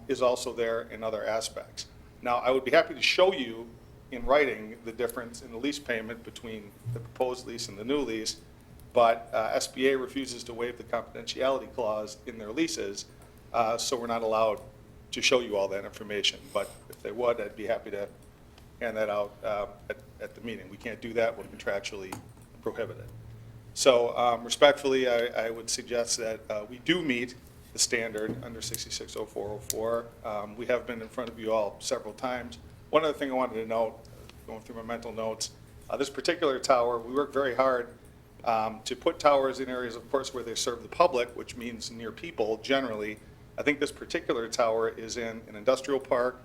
is also there in other aspects. Now, I would be happy to show you in writing the difference in the lease payment between the proposed lease and the new lease, but SBA refuses to waive the confidentiality clause in their leases, so we're not allowed to show you all that information. But if they would, I'd be happy to hand that out at the meeting. We can't do that, we're contractually prohibited. So respectfully, I would suggest that we do meet the standard under 660404. We have been in front of you all several times. One other thing I wanted to note, going through my mental notes, this particular tower, we work very hard to put towers in areas, of course, where they serve the public, which means near people generally. I think this particular tower is in an industrial park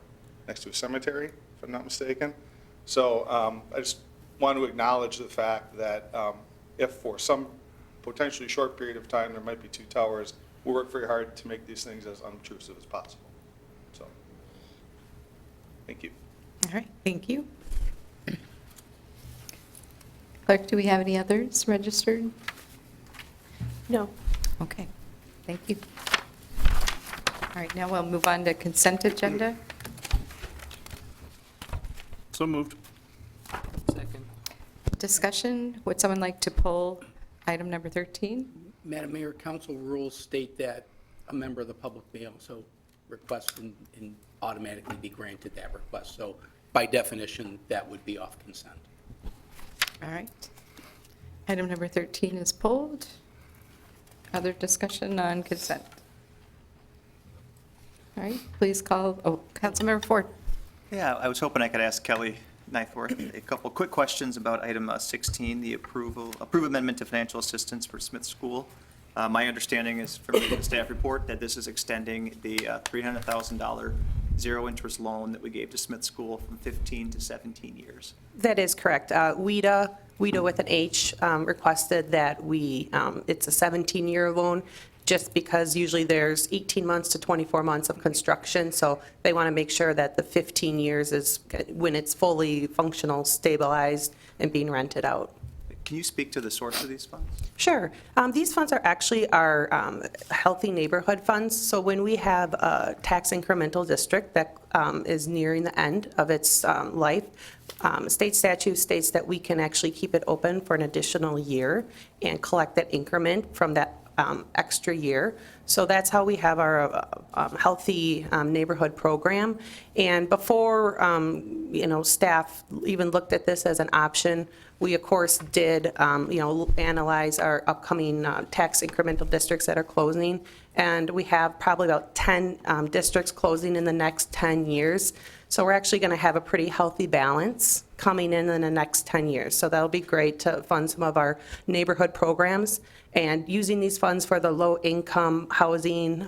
next to a cemetery, if I'm not mistaken. So I just want to acknowledge the fact that if for some potentially short period of time there might be two towers, we work very hard to make these things as unobtrusive as possible. So, thank you. All right, thank you. Clerk, do we have any others registered? No. Okay, thank you. All right, now we'll move on to consent agenda. So moved. Second. Discussion, would someone like to pull item number 13? Madam Mayor, council rules state that a member of the public may also request and automatically be granted that request. So by definition, that would be off consent. All right. Item number 13 is pulled. Other discussion on consent? All right, please call, Councilmember Ford. Yeah, I was hoping I could ask Kelly Nyforth a couple quick questions about item 16, the approve amendment to financial assistance for Smith School. My understanding is from the staff report that this is extending the $300,000 zero-interest loan that we gave to Smith School from 15 to 17 years. That is correct. WIDA with an H, requested that it's a 17-year loan, just because usually there's 18 months to 24 months of construction, so they want to make sure that the 15 years is when it's fully functional, stabilized, and being rented out. Can you speak to the source of these funds? Sure. These funds are actually our healthy neighborhood funds. So when we have a tax incremental district that is nearing the end of its life, state statute states that we can actually keep it open for an additional year and collect that increment from that extra year. So that's how we have our healthy neighborhood program. And before, staff even looked at this as an option, we of course did, analyze our upcoming tax incremental districts that are closing. And we have probably about 10 districts closing in the next 10 years. So we're actually going to have a pretty healthy balance coming in the next 10 years. So that'll be great to fund some of our neighborhood programs. And using these funds for the low-income housing,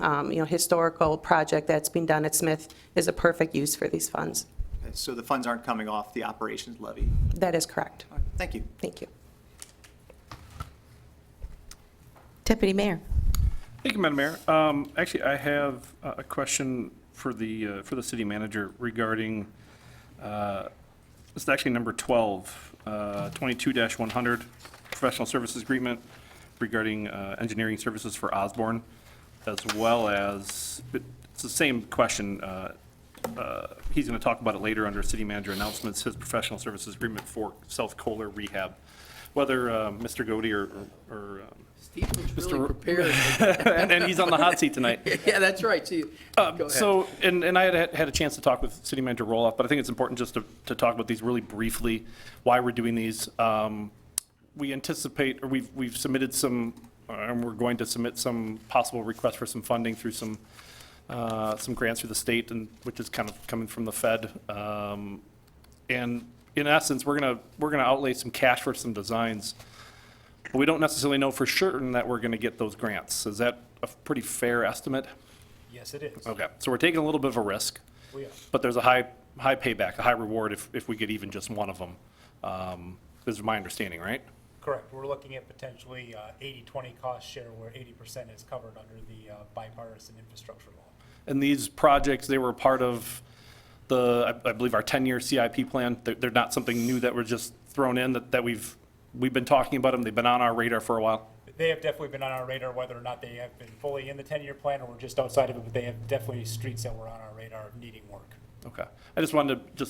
historical project that's being done at Smith is a perfect use for these funds. Okay, so the funds aren't coming off the operations levy? That is correct. All right, thank you. Thank you. Deputy Mayor. Thank you, Madam Mayor. Actually, I have a question for the city manager regarding, this is actually number 12, 22-100, professional services agreement regarding engineering services for Osborne, as well as, it's the same question, he's going to talk about it later under city manager announcements, his professional services agreement for South Kohler rehab. Whether Mr. Godey or Steve was Mr. really prepared. and he's on the hot seat tonight. Yeah, that's right. So go ahead. So, and I had a chance to talk with City Manager Roloff, but I think it's important just to talk about these really briefly, why we're doing these. We anticipate, or we've submitted some, and we're going to submit some possible requests for some funding through some grants through the state, and which is kind of coming from the Fed. And in essence, we're gonna outlay some cash for some designs. But we don't necessarily know for certain that we're going to get those grants. Is that a pretty fair estimate? Yes, it is. Okay, so we're taking a little bit of a risk, We are. but there's a high payback, a high reward if we get even just one of them. This is my understanding, right? Correct. We're looking at potentially 80-20 cost share where 80% is covered under the bipartisan infrastructure law. And these projects, they were part of I believe our 10-year CIP plan. They're not something new that were just thrown in, that we've been talking about them. They've been on our radar for a while. They have definitely been on our radar, whether or not they have been fully in the 10-year plan or we're just outside of it, but they have definitely streets that were on our radar needing work. Okay. I just wanted to,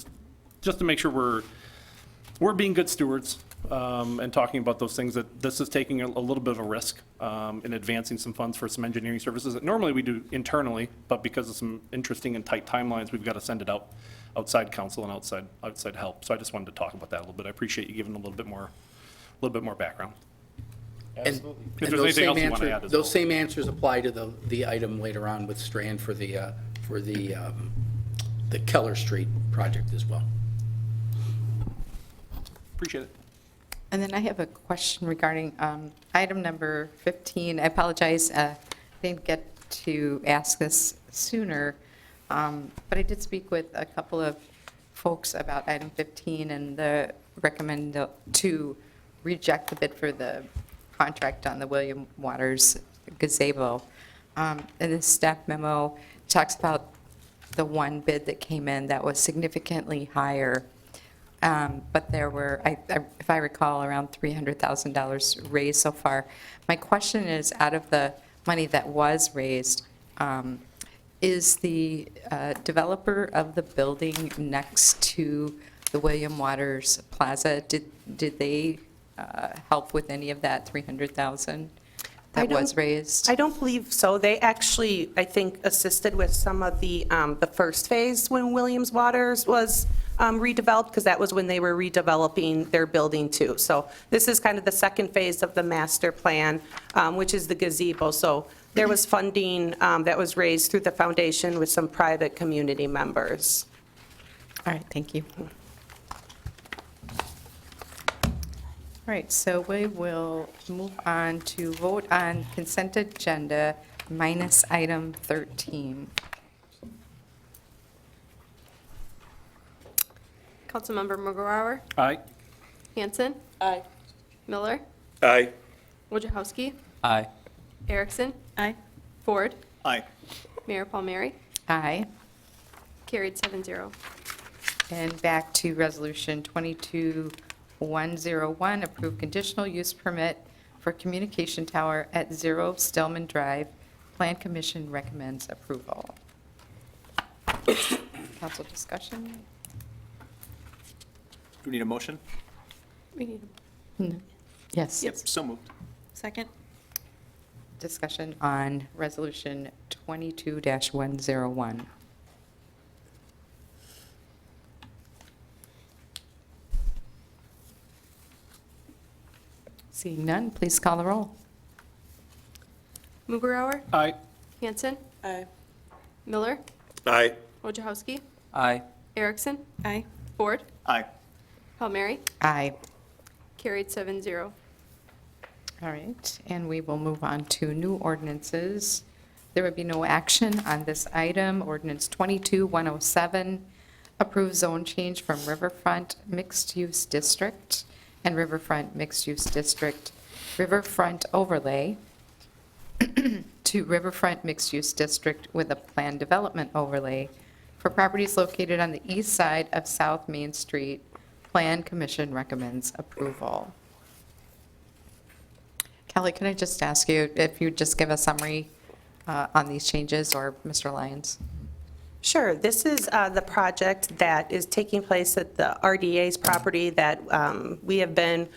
just to make sure we're being good stewards and talking about those things, that this is taking a little bit of a risk in advancing some funds for some engineering services that normally we do internally, but because of some interesting and tight timelines, we've got to send it outside council and outside help. So I just wanted to talk about that a little bit. I appreciate you giving a little bit more background. Absolutely. If there's anything else you want to add as well. Those same answers apply to the item later on with Strand for the Keller Street project as well. Appreciate it. And then I have a question regarding item number 15. I apologize, I didn't get to ask this sooner, but I did speak with a couple of folks about item 15 and the recommend to reject the bid for the contract on the William Waters gazebo. And the staff memo talks about the one bid that came in that was significantly higher. But there were, if I recall, around $300,000 raised so far. My question is, out of the money that was raised, is the developer of the building next to the William Waters Plaza, did they help with any of that $300,000 that was raised? I don't believe so. They actually, I think, assisted with some of the first phase when Williams Waters was redeveloped, because that was when they were redeveloping their building too. So this is kind of the second phase of the master plan, which is the gazebo. So there was funding that was raised through the foundation with some private community members. All right, thank you. All right, so we will move on to vote on consent agenda minus item 13. Councilmember Mughawar, Aye. Hanson. Aye. Miller, Aye. Wojciechowski, Aye. Erickson. Aye. Ford, Aye. Mayor Palmieri, Aye. carried 7-0. And back to Resolution 22101, approve conditional use permit for communication tower at 0 Stillman Drive. Plan Commission recommends approval. Council discussion? Do we need a motion? We need Yes. Yep, so moved. Second. Discussion on Resolution 22-101. Seeing none, please call the roll. Mughawar, Aye. Hanson. Aye. Miller, Aye. Wojciechowski, Aye. Erickson. Aye. Ford, Aye. Palmieri, Aye. carried 7-0. All right, and we will move on to new ordinances. There would be no action on this item. Ordinance 22-107, approve zone change from Riverfront Mixed Use District and Riverfront Mixed Use District Riverfront Overlay to Riverfront Mixed Use District with a planned development overlay for properties located on the east side of South Main Street. Plan Commission recommends approval. Kelly, can I just ask you if you'd just give a summary on these changes, or Mr. Lyons? Sure. This is the project that is taking place at the RDA's property that we have been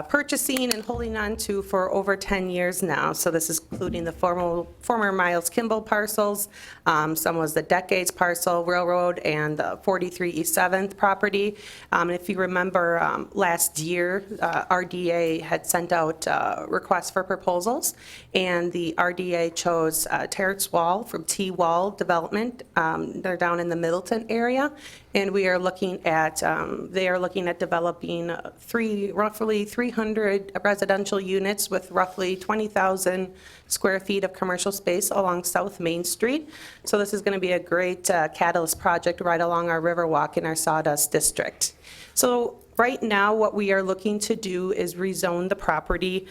purchasing and holding on to for over 10 years now. So this is including the former Miles Kimball parcels. Some was the Decades parcel, Railroad, and the 43 East 7th property. If you remember, last year, RDA had sent out requests for proposals, and the RDA chose Terrace Wall from T-Wall Development. They're down in the Middleton area, and we are looking at, they are looking at developing roughly 300 residential units with roughly 20,000 square feet of commercial space along South Main Street. So this is going to be a great catalyst project right along our Riverwalk in our Sawdust District. So right now, what we are looking to do is rezone the property.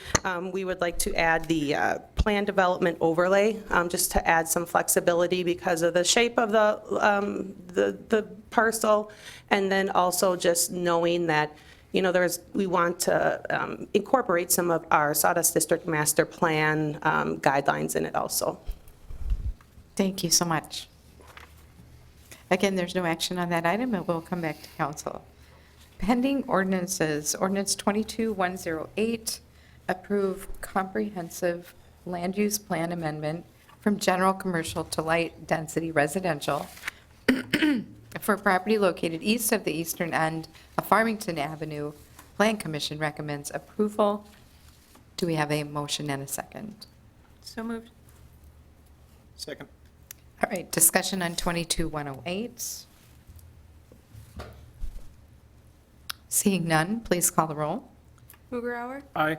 We would like to add the plan development overlay, just to add some flexibility because of the shape of the parcel, and then also just knowing that, you know, we want to incorporate some of our Sawdust District Master Plan guidelines in it also. Thank you so much. Again, there's no action on that item, and we'll come back to council. Pending ordinances, ordinance 22108, approve comprehensive land use plan amendment from general commercial to light density residential for property located east of the eastern end of Farmington Avenue. Plan Commission recommends approval. Do we have a motion and a second? So moved. Second. All right, discussion on 22108. Seeing none, please call the roll. Mugrower, Aye.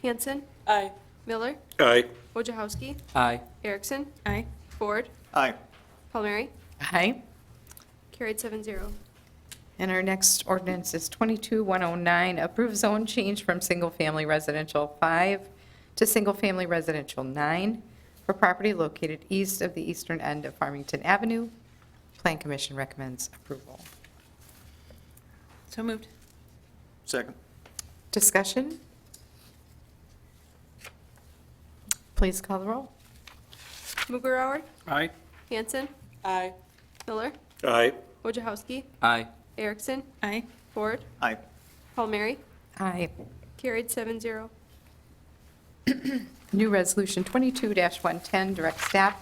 Hanson, Aye. Miller, Aye. Wojciechowski, Aye. Erickson. Aye. Ford, Aye. Palmieri, Aye. carried 7-0. And our next ordinance is 22109, approve zone change from single-family residential 5 to single-family residential 9 for property located east of the eastern end of Farmington Avenue. Plan Commission recommends approval. So moved. Second. Discussion? Please call the roll. Mugrower, Aye. Hanson, Aye. Miller, Aye. Wojciechowski, Aye. Erickson. Aye. Ford, Aye. Palmieri, Aye. carried 7-0. New resolution 22-110, direct staff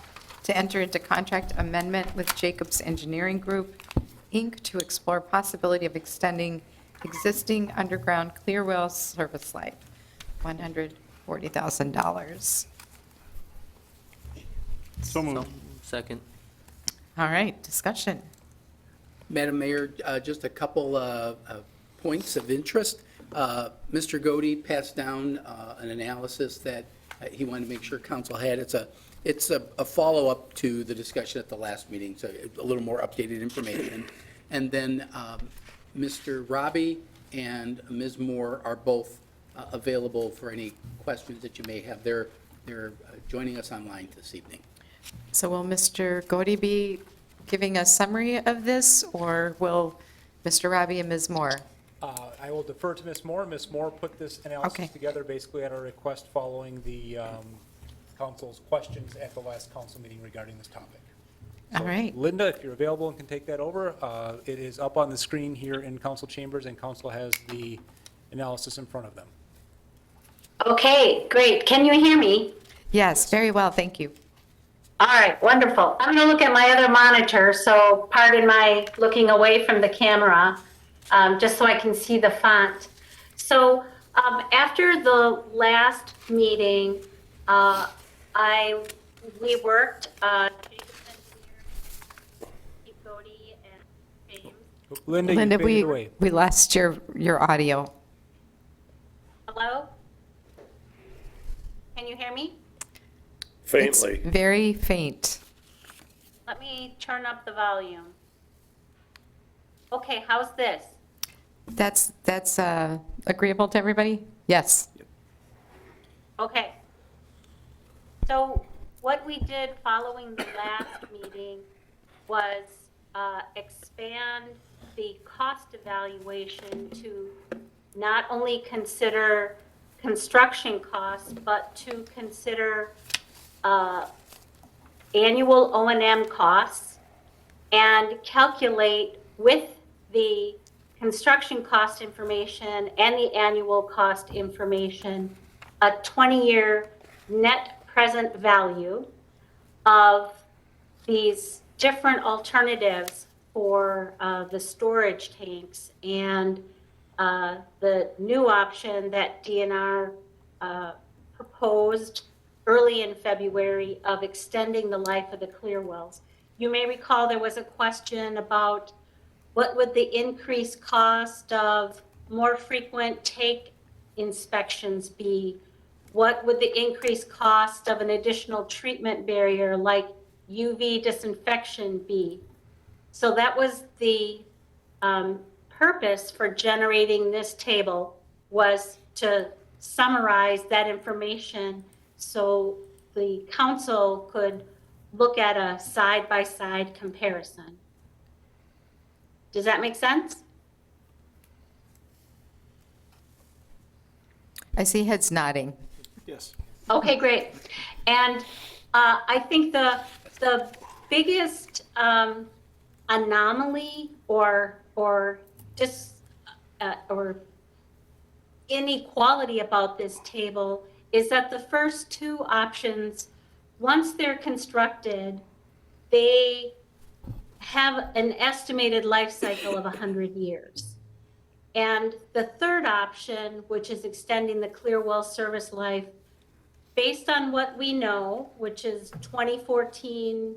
to enter into contract amendment with Jacobs Engineering Group, Inc., to explore possibility of extending existing underground clear well service life, $140,000. So moved. Second. All right, discussion. Madam Mayor, just a couple points of interest. Mr. Godey passed down an analysis that he wanted to make sure council had. It's a follow-up to the discussion at the last meeting, so a little more updated information. And then Mr. Robbie and Ms. Moore are both available for any questions that you may have. They're joining us online this evening. So will Mr. Godey be giving a summary of this, or will Mr. Robbie and Ms. Moore? I will defer to Ms. Moore. Ms. Moore put this Okay. analysis together basically at our request following the council's questions at the last council meeting regarding this topic. All So, right. Linda, if you're available and can take that over, it is up on the screen here in council chambers, and council has the analysis in front of them. Okay, great. Can you hear me? Yes, very well, thank you. All right, wonderful. I'm going to look at my other monitor, so pardon my looking away from the camera, just so I can see the font. So after the last meeting, we worked, Cody and James. Linda, you Linda, faded away. we lost your audio. Hello? Can you hear me? It's very faint. Let me turn up the volume. Okay, how's this? That's agreeable to everybody? Yes. Okay. So what we did following the last meeting was expand the cost evaluation to not only consider construction costs, but to consider annual O&M costs and calculate with the construction cost information and the annual cost information, a 20-year net present value of these different alternatives for the storage tanks. And the new option that DNR proposed early in February of extending the life of the clear wells. You may recall there was a question about what would the increased cost of more frequent tank inspections be? What would the increased cost of an additional treatment barrier like UV disinfection be? So that was the purpose for generating this table, was to summarize that information so the council could look at a side-by-side comparison. Does that make sense? I see heads nodding. Yes. Okay, great. And I think the biggest anomaly or inequality about this table is that the first two options, once they're constructed, they have an estimated life cycle of 100 years. And the third option, which is extending the clear well service life, based on what we know, which is 2014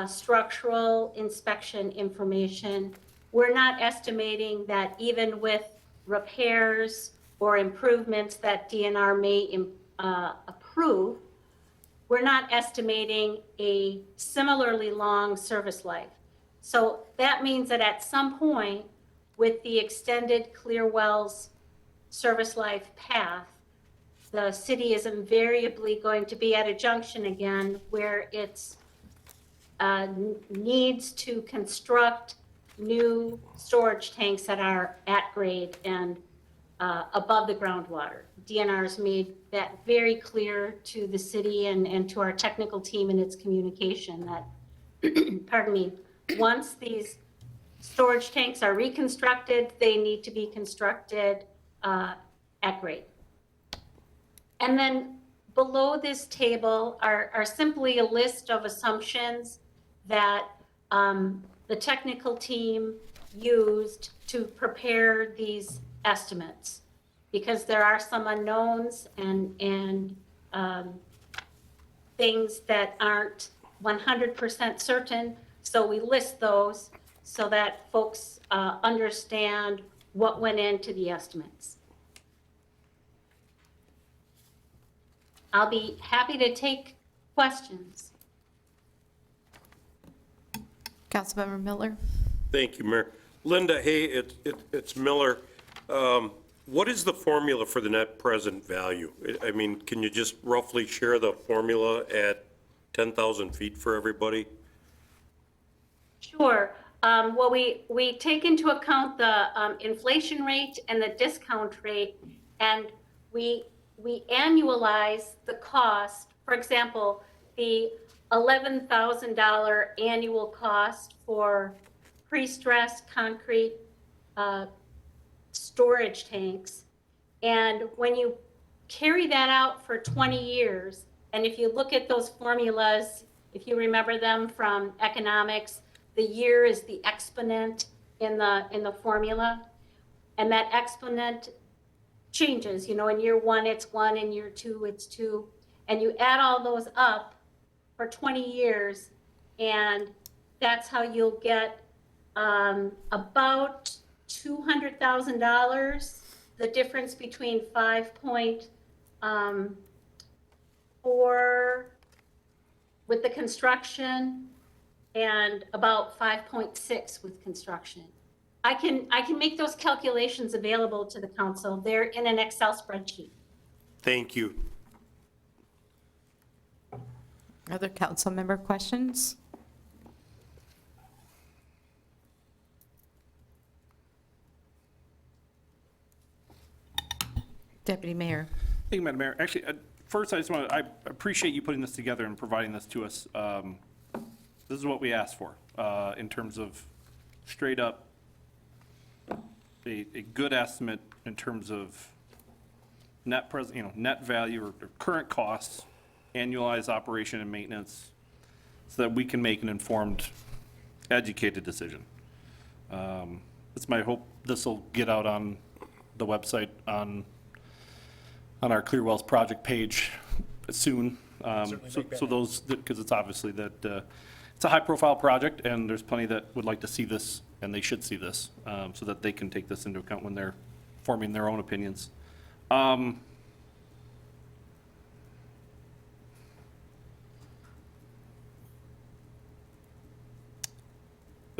structural inspection information, we're not estimating that even with repairs or improvements that DNR may approve, we're not estimating a similarly long service life. So that means that at some point, with the extended clear wells service life path, the city is invariably going to be at a junction again where it's needs to construct new storage tanks that are at grade and above the groundwater. DNR has made that very clear to the city and to our technical team in its communication that, pardon me, once these storage tanks are reconstructed, they need to be constructed at grade. And then below this table are simply a list of assumptions that the technical team used to prepare these estimates, because there are some unknowns and things that aren't 100% certain. So we list those so that folks understand what went into the estimates. I'll be happy to take questions. Councilmember Miller? Thank you, Mayor. Linda, hey, it's Miller. What is the formula for the net present value? I mean, can you just roughly share the formula at 10,000 feet for everybody? Sure. Well, we take into account the inflation rate and the discount rate, and we annualize the cost. For example, the $11,000 annual cost for pre-stressed concrete storage tanks. And when you carry that out for 20 years, and if you look at those formulas, if you remember them from economics, the year is the exponent in the formula, and that exponent changes. You know, in year one it's 1, in year 2 it's 2, and you add all those up for 20 years, and that's how you'll get about $200,000. The difference between 5.4 with the construction and about 5.6 with construction. I can make those calculations available to the council. They're in an Excel spreadsheet. Thank you. Other council member questions? Deputy Mayor. Thank you, Madam Mayor. Actually, first, I appreciate you putting this together and providing this to us. This is what we asked for. in terms of straight up a good estimate in terms of net net value or current costs, annualized operation and maintenance, so that we can make an informed, educated decision. It's my hope this will get out on the website on our Clear Wells project page soon. So those, because it's obviously that it's a high-profile project, and there's plenty that would like to see this, and they should see this, so that they can take this into account when they're forming their own opinions. A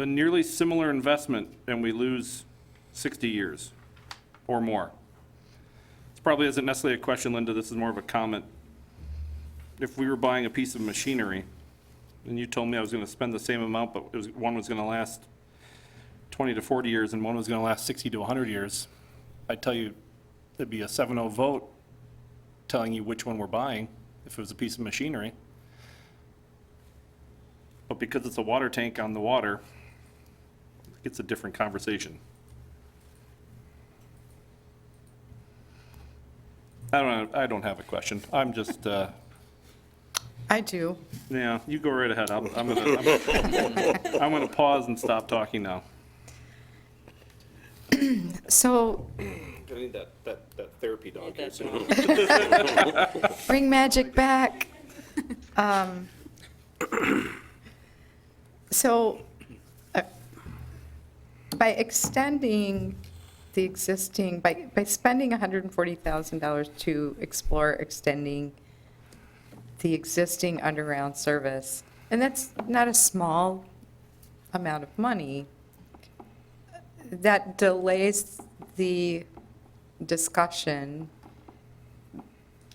nearly similar investment, and we lose 60 years or more. This probably isn't necessarily a question, Linda, this is more of a comment. If we were buying a piece of machinery, and you told me I was going to spend the same amount, but one was going to last 20 to 40 years and one was going to last 60 to 100 years, I'd tell you it'd be a 7-0 vote telling you which one we're buying if it was a piece of machinery. But because it's a water tank on the water, it's a different conversation. I don't have a question. I'm just, I do. yeah, you go right ahead. I'm gonna pause and stop talking now. So I need that therapy dog here soon. bring magic back. So by extending the existing, by spending $140,000 to explore extending the existing underground service, and that's not a small amount of money, that delays the discussion,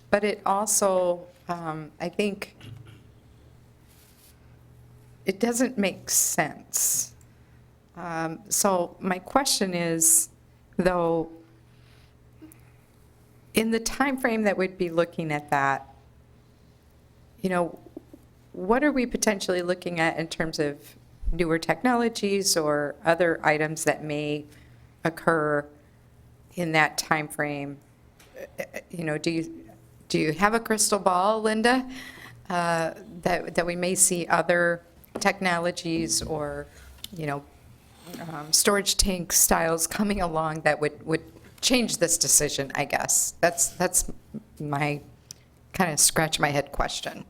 but it also, I think, it doesn't make sense. So my question is, though, in the time frame that we'd be looking at that, what are we potentially looking at in terms of newer technologies or other items that may occur in that time frame? Do you have a crystal ball, Linda, that we may see other technologies or, storage tank styles coming along that would change this decision, I guess? That's my kind of scratch my head question.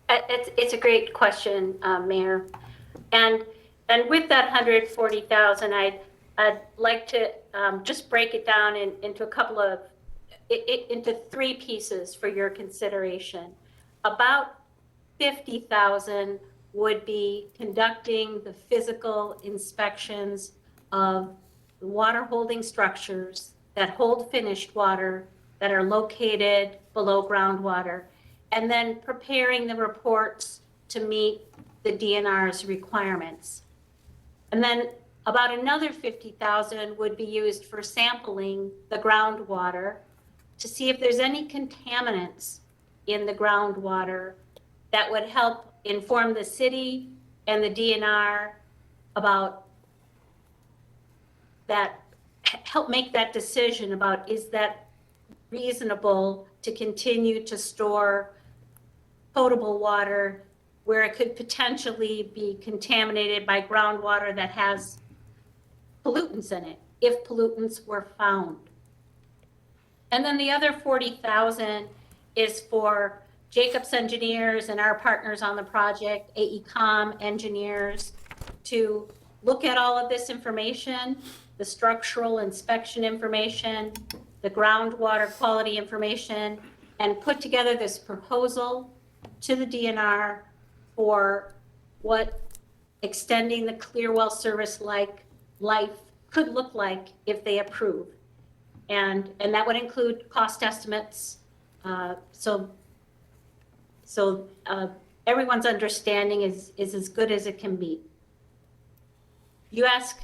It's a great question, Mayor. And with that 140,000, I'd like to just break it down into a couple of, into 3 pieces for your consideration. About 50,000 would be conducting the physical inspections of the water holding structures that hold finished water that are located below groundwater, and then preparing the reports to meet the DNR's requirements. And then about another 50,000 would be used for sampling the groundwater to see if there's any contaminants in the groundwater that would help inform the city and the DNR about that, help make that decision about, is that reasonable to continue to store potable water where it could potentially be contaminated by groundwater that has pollutants in it, if pollutants were found. And then the other 40,000 is for Jacobs engineers and our partners on the project, AECOM engineers, to look at all of this information, the structural inspection information, the groundwater quality information, and put together this proposal to the DNR for what extending the Clearwell service life could look like if they approve. And that would include cost estimates. So everyone's understanding is as good as it can be. You ask,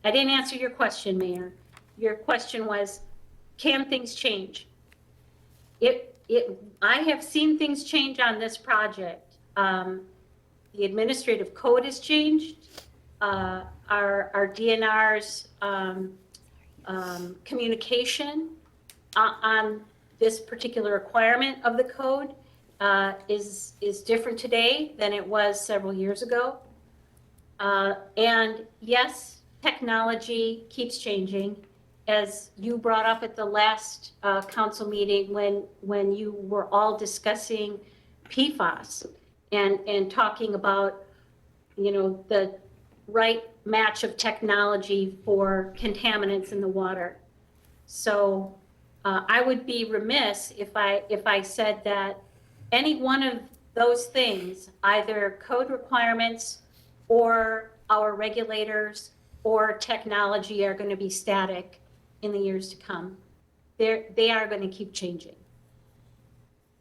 I didn't answer your question, Mayor. Your question was, can things change? I have seen things change on this project. the administrative code has changed. Our DNR's communication on this particular requirement of the code is different today than it was several years ago. And yes, technology keeps changing. As you brought up at the last council meeting when you were all discussing PFAS and talking about, the right match of technology for contaminants in the water. So I would be remiss if I said that any one of those things, either code requirements or our regulators or technology, are going to be static in the years to come. They are going to keep changing.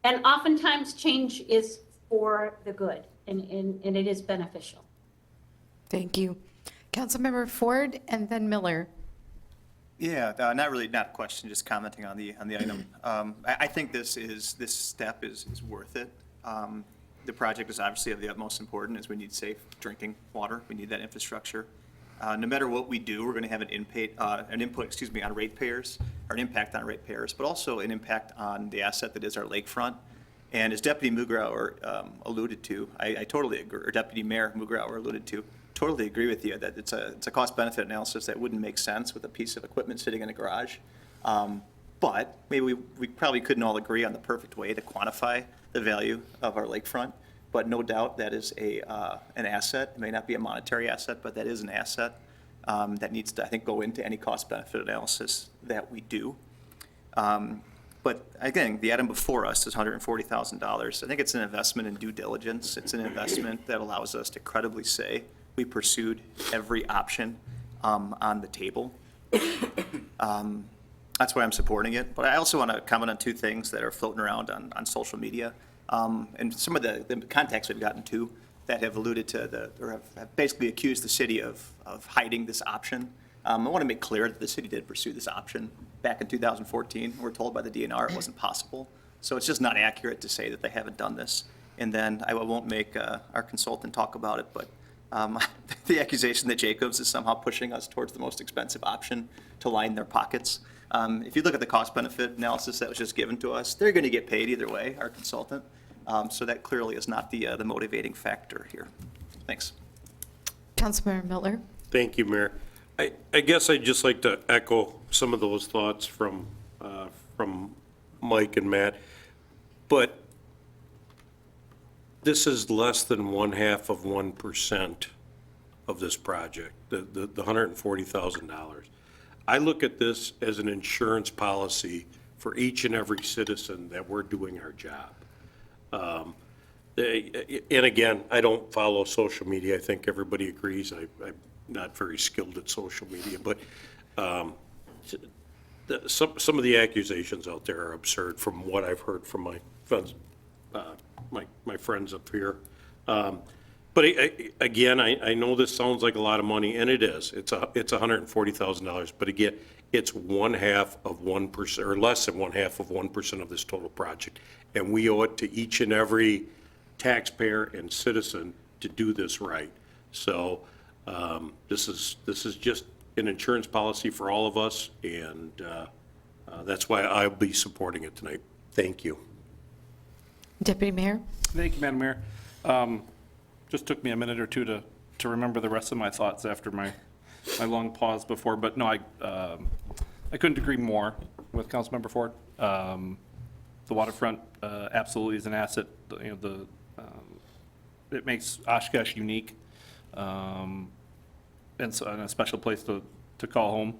And oftentimes change is for the good, and it is beneficial. Thank you. Councilmember Ford and then Miller. Yeah, not a question, just commenting on the item. I think this step is worth it. The project is obviously of the utmost importance, as we need safe drinking water. We need that infrastructure. No matter what we do, we're going to have an input on ratepayers, or an impact on ratepayers, but also an impact on the asset that is our lakefront. And as Deputy Mugrauer alluded to, I totally agree, or Deputy Mayor Mugrauer alluded to, totally agree with you that it's a cost-benefit analysis that wouldn't make sense with a piece of equipment sitting in a garage. But maybe we probably couldn't all agree on the perfect way to quantify the value of our lakefront. But no doubt that is an asset. It may not be a monetary asset, but that is an asset that needs to, I think, go into any cost-benefit analysis that we do. But again, the item before us is $140,000. I think it's an investment in due diligence. It's an investment that allows us to credibly say we pursued every option on the table. That's why I'm supporting it. But I also want to comment on two things that are floating around on social media. And some of the contacts we've gotten to that have alluded to or have basically accused the city of hiding this option. I want to make clear that the city did pursue this option back in 2014. We're told by the DNR it wasn't possible. So it's just not accurate to say that they haven't done this. And then I won't make our consultant talk about it, but the accusation that Jacobs is somehow pushing us towards the most expensive option to line their pockets. If you look at the cost-benefit analysis that was just given to us, they're going to get paid either way, our consultant. So that clearly is not the motivating factor here. Thanks. Councilmember Miller. Thank you, Mayor. I guess I'd just like to echo some of those thoughts from Mike and Matt. But this is less than 0.5% of this project, the $140,000. I look at this as an insurance policy for each and every citizen that we're doing our job. And again, I don't follow social media. I think everybody agrees. I'm not very skilled at social media, but some of the accusations out there are absurd from what I've heard from my friends, my friends up here. But again, I know this sounds like a lot of money, and it is. It's $140,000. But again, it's 0.5%, or less than 0.5% of this total project, and we owe it to each and every taxpayer and citizen to do this right. So this is just an insurance policy for all of us, and that's why I'll be supporting it tonight. Thank you. Deputy Mayor. Thank you, Madam Mayor. Just took me a minute or two to remember the rest of my thoughts after my long pause before, but no, I couldn't agree more with Councilmember Ford. The waterfront absolutely is an asset. It makes Oshkosh unique, and a special place to call home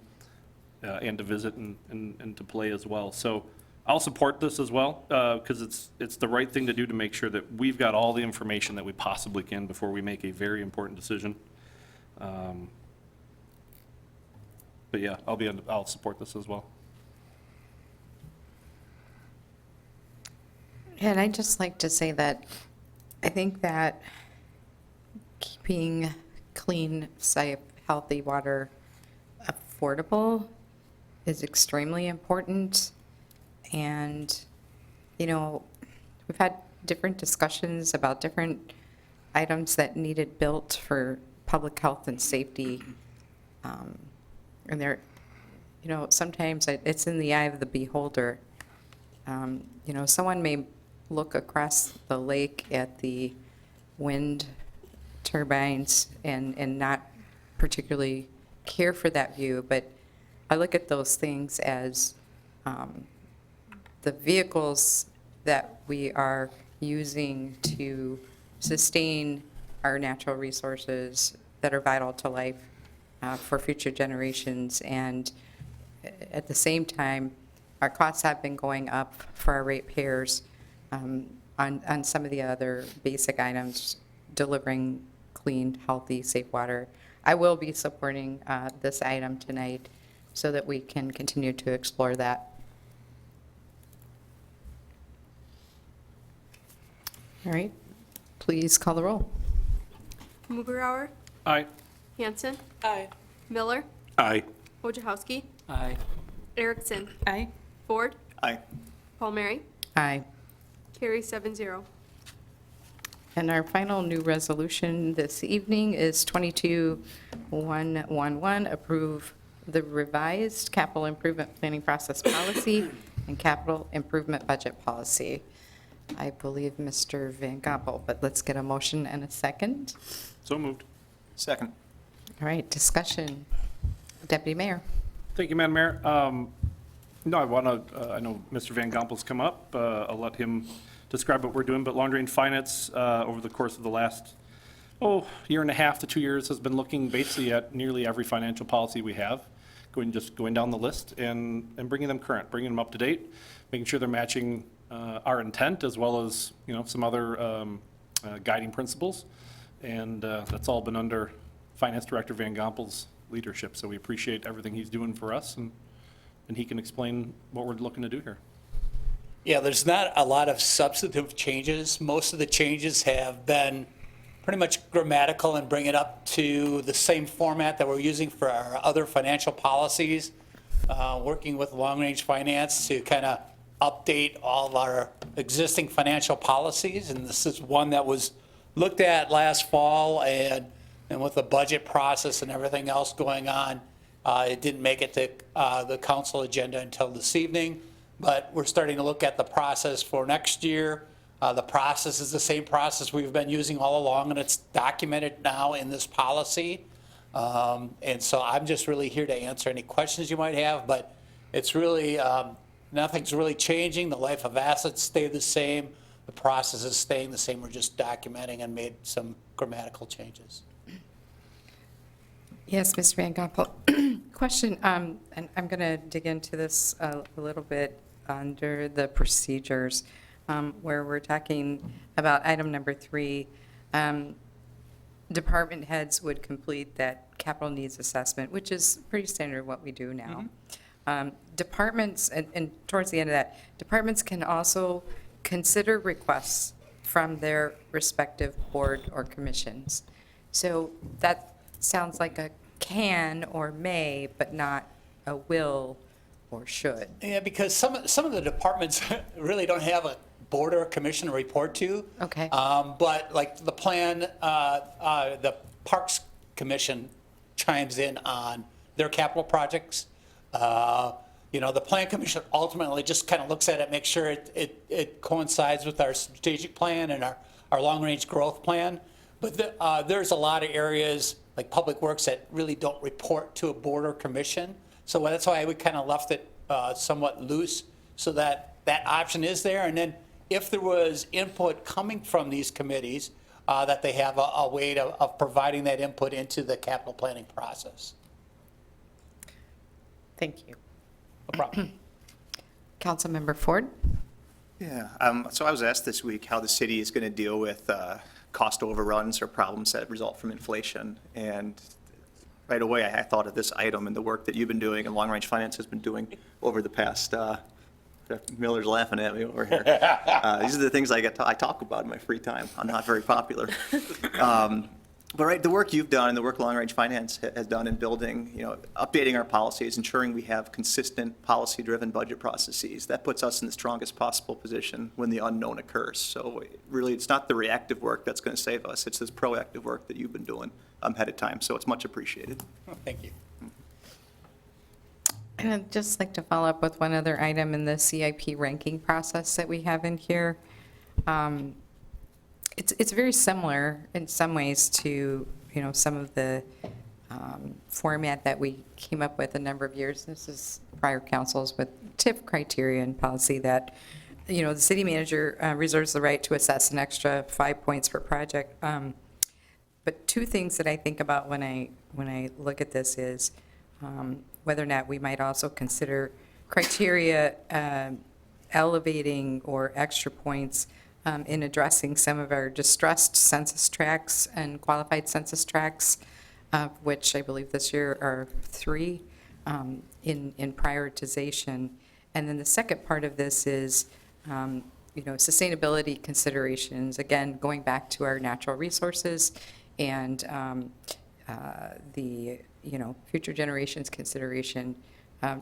and to visit and to play as well. So I'll support this as well, because it's the right thing to do to make sure that we've got all the information that we possibly can before we make a very important decision. But yeah, I'll support this as well. And I'd just like to say that I think that keeping clean, safe, healthy water affordable is extremely important. And, we've had different discussions about different items that needed built for public health and safety. And they're, sometimes it's in the eye of the beholder. Someone may look across the lake at the wind turbines and not particularly care for that view, but I look at those things as the vehicles that we are using to sustain our natural resources that are vital to life for future generations. And at the same time, our costs have been going up for our ratepayers on some of the other basic items, delivering clean, healthy, safe water. I will be supporting this item tonight so that we can continue to explore that. All right, please call the roll. Mugerauer, Aye. Hanson, Aye. Miller, Aye. Wojciechowski, Aye. Erickson, Aye. Ford, Aye. Palmieri, Aye. carry 7-0. And our final new resolution this evening is 22111, approve the revised capital improvement planning process policy and capital improvement budget policy. I believe Mr. Van Gompel, but let's get a motion and a second. So moved. Second. All right, discussion. Deputy Mayor. Thank you, Madam Mayor. No, I know Mr. Van Gompel's come up. I'll let him describe what we're doing, but long-range finance over the course of the last, year and a half to 2 years has been looking basically at nearly every financial policy we have, going down the list and bringing them current, bringing them up to date, making sure they're matching our intent as well as, some other guiding principles. And that's all been under Finance Director Van Gompel's leadership. So we appreciate everything he's doing for us, and he can explain what we're looking to do here. Yeah, there's not a lot of substantive changes. Most of the changes have been pretty much grammatical and bring it up to the same format that we're using for our other financial policies, working with long-range finance to kind of update all of our existing financial policies. And this is one that was looked at last fall, and with the budget process and everything else going on, it didn't make it to the council agenda until this evening. But we're starting to look at the process for next year. The process is the same process we've been using all along, and it's documented now in this policy. And so I'm just really here to answer any questions you might have, but it's really, nothing's really changing. The life of assets stay the same. The process is staying the same. We're just documenting and made some grammatical changes. Yes, Mr. Van Gompel. Question, and I'm going to dig into this a little bit under the procedures, where we're talking about item number 3. Department heads would complete that capital needs assessment, which is pretty standard what we do now. Departments, and towards the end of that, departments can also consider requests from their respective board or commissions. So that sounds like a can or may, but not a will or should. Yeah, because some of the departments really don't have a board or commission to report to. Okay. But like the the Parks Commission chimes in on their capital projects. The Plan Commission ultimately just kind of looks at it, makes sure it coincides with our strategic plan and our long-range growth plan. But there's a lot of areas like Public Works that really don't report to a board or commission. So that's why we kind of left it somewhat loose, so that option is there. And then if there was input coming from these committees, that they have a way of providing that input into the capital planning process. Thank you. No problem. Councilmember Ford? Yeah, so I was asked this week how the city is going to deal with cost overruns or problems that result from inflation. And right away, I thought of this item and the work that you've been doing and Long Range Finance has been doing over the past, Miller's laughing at me over here. These are the things I talk about in my free time. I'm not very popular. But right, the work you've done and the work Long Range Finance has done in building, updating our policies, ensuring we have consistent policy-driven budget processes, that puts us in the strongest possible position when the unknown occurs. So really, it's not the reactive work that's going to save us. It's this proactive work that you've been doing ahead of time. So it's much appreciated. Thank you. And I'd just like to follow up with one other item in the CIP ranking process that we have in here. It's very similar in some ways to, some of the format that we came up with a number of years. This is prior councils with TIP criteria and policy that, the city manager reserves the right to assess an extra 5 points per project. But two things that I think about when I look at this is whether or not we might also consider criteria elevating or extra points in addressing some of our distressed census tracts and qualified census tracts, which I believe this year are 3 in prioritization. And then the second part of this is, sustainability considerations, again, going back to our natural resources and the, future generations consideration.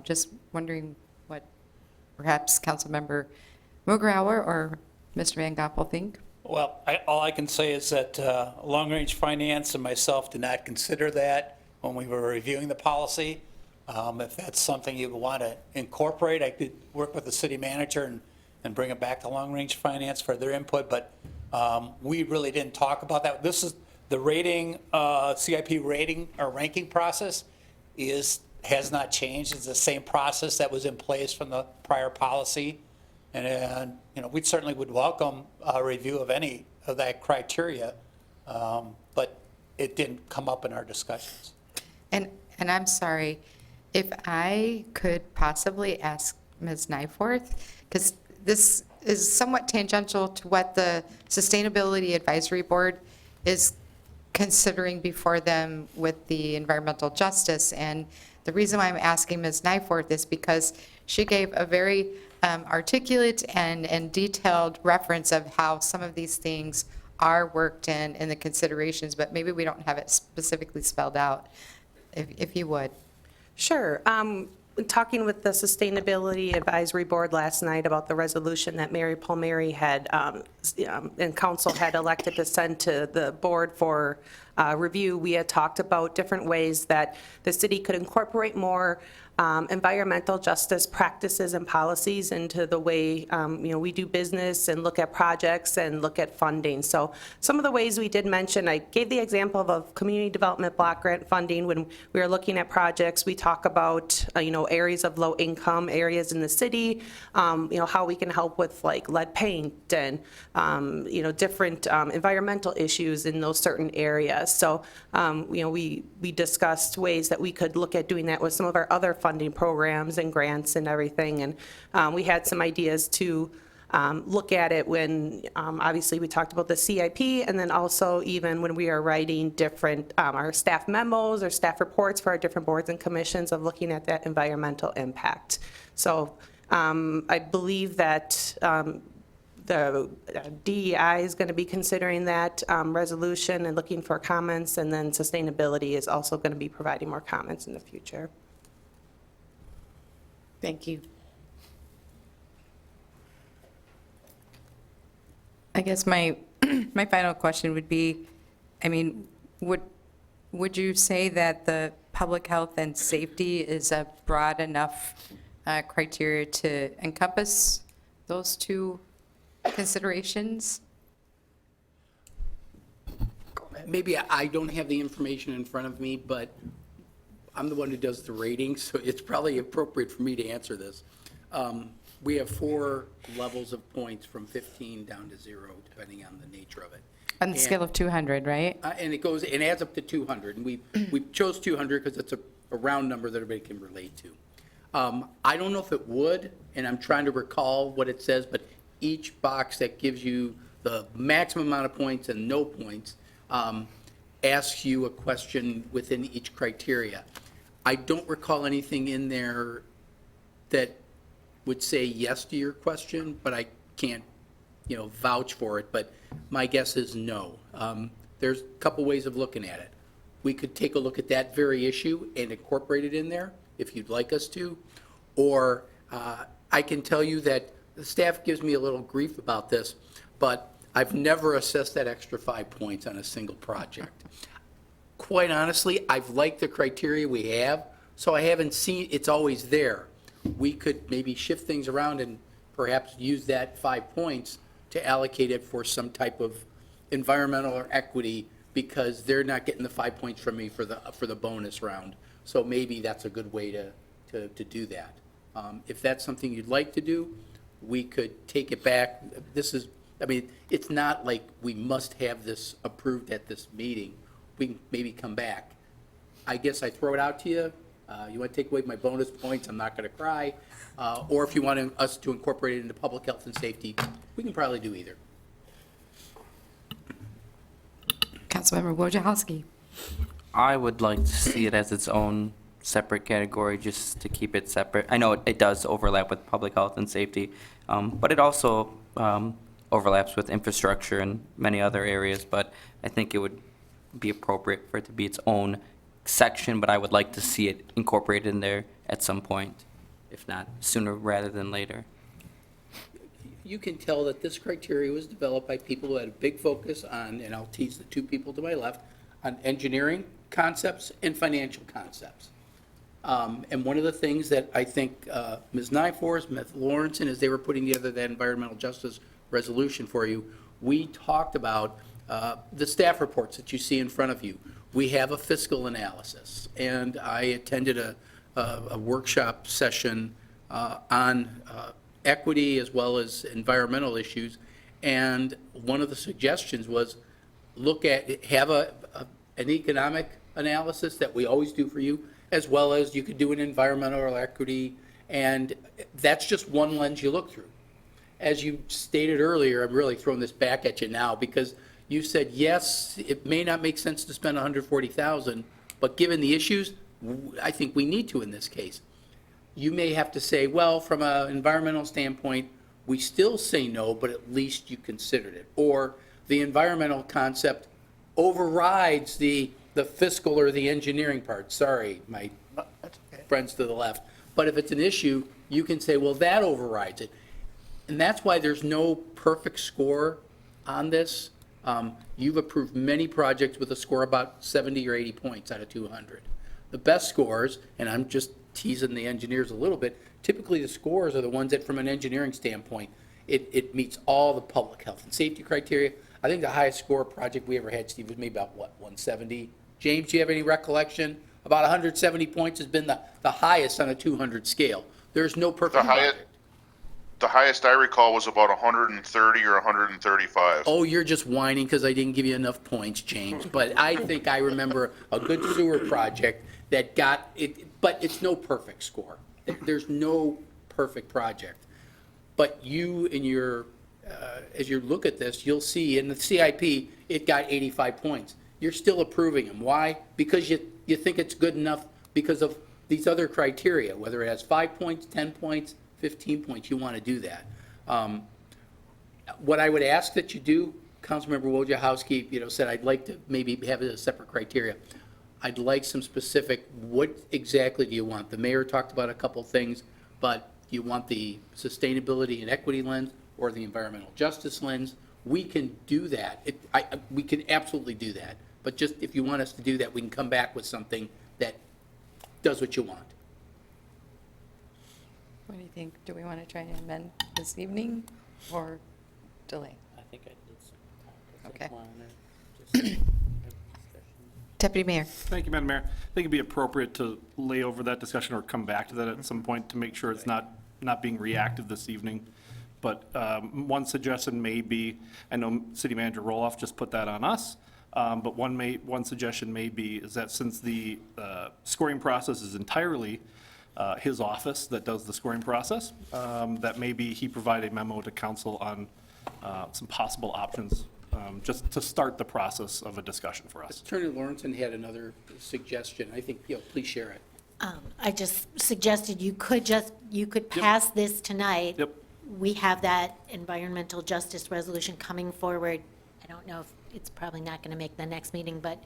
Just wondering what perhaps Councilmember Mugrauer or Mr. Van Goppel think? Well, all I can say is that Long Range Finance and myself did not consider that when we were reviewing the policy. If that's something you want to incorporate, I could work with the city manager and bring it back to Long Range Finance for their input, but we really didn't talk about that. This is the rating, CIP rating or ranking process has not changed. It's the same process that was in place from the prior policy. And we certainly would welcome a review of any of that criteria, but it didn't come up in our discussions. And I'm sorry, if I could possibly ask Ms. Nyforth, because this is somewhat tangential to what the Sustainability Advisory Board is considering before them with the environmental justice. And the reason why I'm asking Ms. Nyforth is because she gave a very articulate and detailed reference of how some of these things are worked in the considerations, but maybe we don't have it specifically spelled out, if you would. Sure. Talking with the Sustainability Advisory Board last night about the resolution that Mary Palmieri had, and council had elected to send to the board for review, we had talked about different ways that the city could incorporate more environmental justice practices and policies into the way we do business and look at projects and look at funding. So some of the ways we did mention, I gave the example of community development block grant funding. When we are looking at projects, we talk about areas of low income areas in the city, how we can help with like lead paint and different environmental issues in those certain areas. So we discussed ways that we could look at doing that with some of our other funding programs and grants and everything. And we had some ideas to look at it when, obviously, we talked about the CIP, and then also even when we are writing different, our staff memos or staff reports for our different boards and commissions of looking at that environmental impact. So I believe that the DEI is going to be considering that resolution and looking for comments, and then sustainability is also going to be providing more comments in the future. Thank you. I guess my final question would be, would you say that the public health and safety is a broad enough criteria to encompass those two considerations? Maybe I don't have the information in front of me, but I'm the one who does the rating, so it's probably appropriate for me to answer this. We have 4 levels of points from 15 down to 0, depending on the nature of it. On the scale of 200, right? And it adds up to 200, and we chose 200 because it's a round number that everybody can relate to. I don't know if it would, and I'm trying to recall what it says, but each box that gives you the maximum amount of points and no points asks you a question within each criteria. I don't recall anything in there that would say yes to your question, but I can't, vouch for it, but my guess is no. there's a couple ways of looking at it. We could take a look at that very issue and incorporate it in there, if you'd like us to. Or I can tell you that the staff gives me a little grief about this, but I've never assessed that extra 5 points on a single project. Quite honestly, I've liked the criteria we have, so I haven't seen, it's always there. We could maybe shift things around and perhaps use that 5 points to allocate it for some type of environmental or equity, because they're not getting the 5 points from me for the bonus round. So maybe that's a good way to do that. If that's something you'd like to do, we could take it back. This is, I mean, it's not like we must have this approved at this meeting. We can maybe come back. I guess I throw it out to you. You want to take away my bonus points, I'm not going to cry. Or if you want us to incorporate it into public health and safety, we can probably do either. Councilmember Wojciechowski. I would like to see it as its own separate category, just to keep it separate. I know it does overlap with public health and safety, but it also overlaps with infrastructure and many other areas, but I think it would be appropriate for it to be its own section, but I would like to see it incorporated in there at some point, if not sooner rather than later. You can tell that this criteria was developed by people who had a big focus on, and I'll tease the two people to my left, on engineering concepts and financial concepts. And one of the things that I think Ms. Nyforth, Ms. Lawrenson, as they were putting together that environmental justice resolution for you, we talked about the staff reports that you see in front of you. We have a fiscal analysis, and I attended a workshop session on equity as well as environmental issues, and one of the suggestions was have an economic analysis that we always do for you, as well as you could do an environmental or equity, and that's just one lens you look through. As you stated earlier, I'm really throwing this back at you now, because you said, yes, it may not make sense to spend $140,000, but given the issues, I think we need to in this case. You may have to say, well, from an environmental standpoint, we still say no, but at least you considered it. Or the environmental concept overrides the fiscal or the engineering part. Sorry, my friends to the left. But if it's an issue, you can say, well, that overrides it. And that's why there's no perfect score on this. You've approved many projects with a score about 70 or 80 points out of 200. The best scores, and I'm just teasing the engineers a little bit, typically the scores are the ones that, from an engineering standpoint, it meets all the public health and safety criteria. I think the highest score project we ever had, Steve, was maybe about, 170? James, do you have any recollection? About 170 points has been the highest on a 200 scale. There's no perfect project. The highest I recall was about 130 or 135. Oh, you're just whining because I didn't give you enough points, James. But I think I remember a good sewer project that got it, but it's no perfect score. There's no perfect project. But you, in your, as you look at this, you'll see in the CIP, it got 85 points. You're still approving them. Why? Because you think it's good enough because of these other criteria, whether it has 5 points, 10 points, 15 points, you want to do that. What I would ask that you do, Councilmember Wojciechowski, said I'd like to maybe have a separate criteria. I'd like some specific, what exactly do you want? The mayor talked about a couple things, but you want the sustainability and equity lens or the environmental justice lens? We can do that. We can absolutely do that. But just if you want us to do that, we can come back with something that does what you want. What do you think? Do we want to try and amend this evening or delay? I think I did Okay. some. Deputy Mayor. Thank you, Madam Mayor. I think it'd be appropriate to lay over that discussion or come back to that at some point to make sure it's not being reactive this evening. But one suggestion may be, I know City Manager Roloff just put that on us, but one suggestion may be is that since the scoring process is entirely his office that does the scoring process, that maybe he provide a memo to council on some possible options, just to start the process of a discussion for us. Attorney Lawrenson had another suggestion. I think, please share it. I just suggested you could pass this tonight. Yep. We have that environmental justice resolution coming forward. I don't know if it's probably not going to make the next meeting, but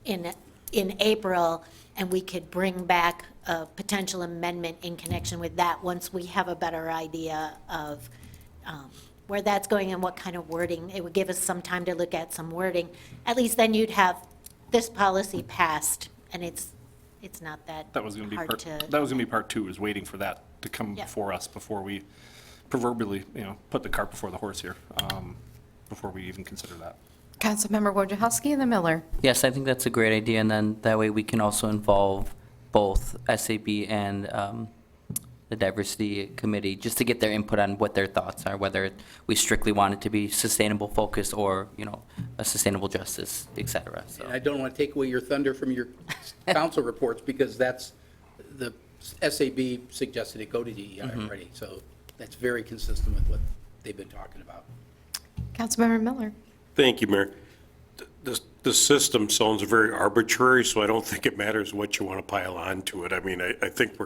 in April, and we could bring back a potential amendment in connection with that once we have a better idea of where that's going and what kind of wording. It would give us some time to look at some wording. At least then you'd have this policy passed, and it's not that That was going to be hard part, to. that was going to be part two, is waiting for that to come Yeah. before us, before we proverbially, put the cart before the horse here, before we even consider that. Councilmember Wojciechowski and then Miller. Yes, I think that's a great idea, and then that way we can also involve both SAB and the Diversity Committee, just to get their input on what their thoughts are, whether we strictly want it to be sustainable focused or, a sustainable justice, et cetera. So. And I don't want to take away your thunder from your council reports, because that's, the SAB suggested it go to DEI already, so that's very consistent with what they've been talking about. Councilmember Miller. Thank you, Mayor. The system sounds very arbitrary, so I don't think it matters what you want to pile on to it. I mean, I think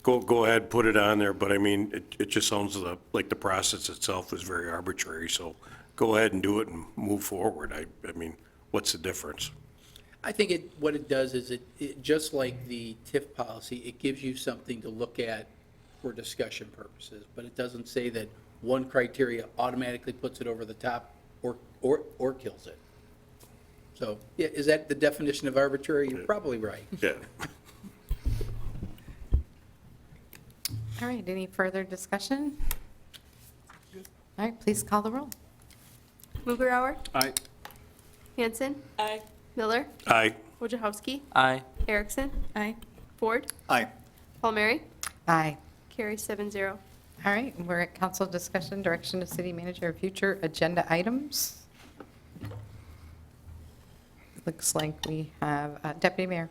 go ahead, put it on there, but I mean, it just sounds like the process itself is very arbitrary, so go ahead and do it and move forward. I mean, what's the difference? I think what it does is it, just like the TIF policy, it gives you something to look at for discussion purposes, but it doesn't say that one criteria automatically puts it over the top or kills it. So, yeah, is that the definition of arbitrary? You're probably right. Yeah. All right, any further discussion? All right, please call the roll. Mugerauer, Aye. Hanson. Aye. Miller, Aye. Wojciechowski, Aye. Erickson. Aye. Ford, Aye. Palmieri, Aye. carry 7-0. All right, we're at council discussion, direction to city manager of future agenda items. Looks like we have Deputy Mayor.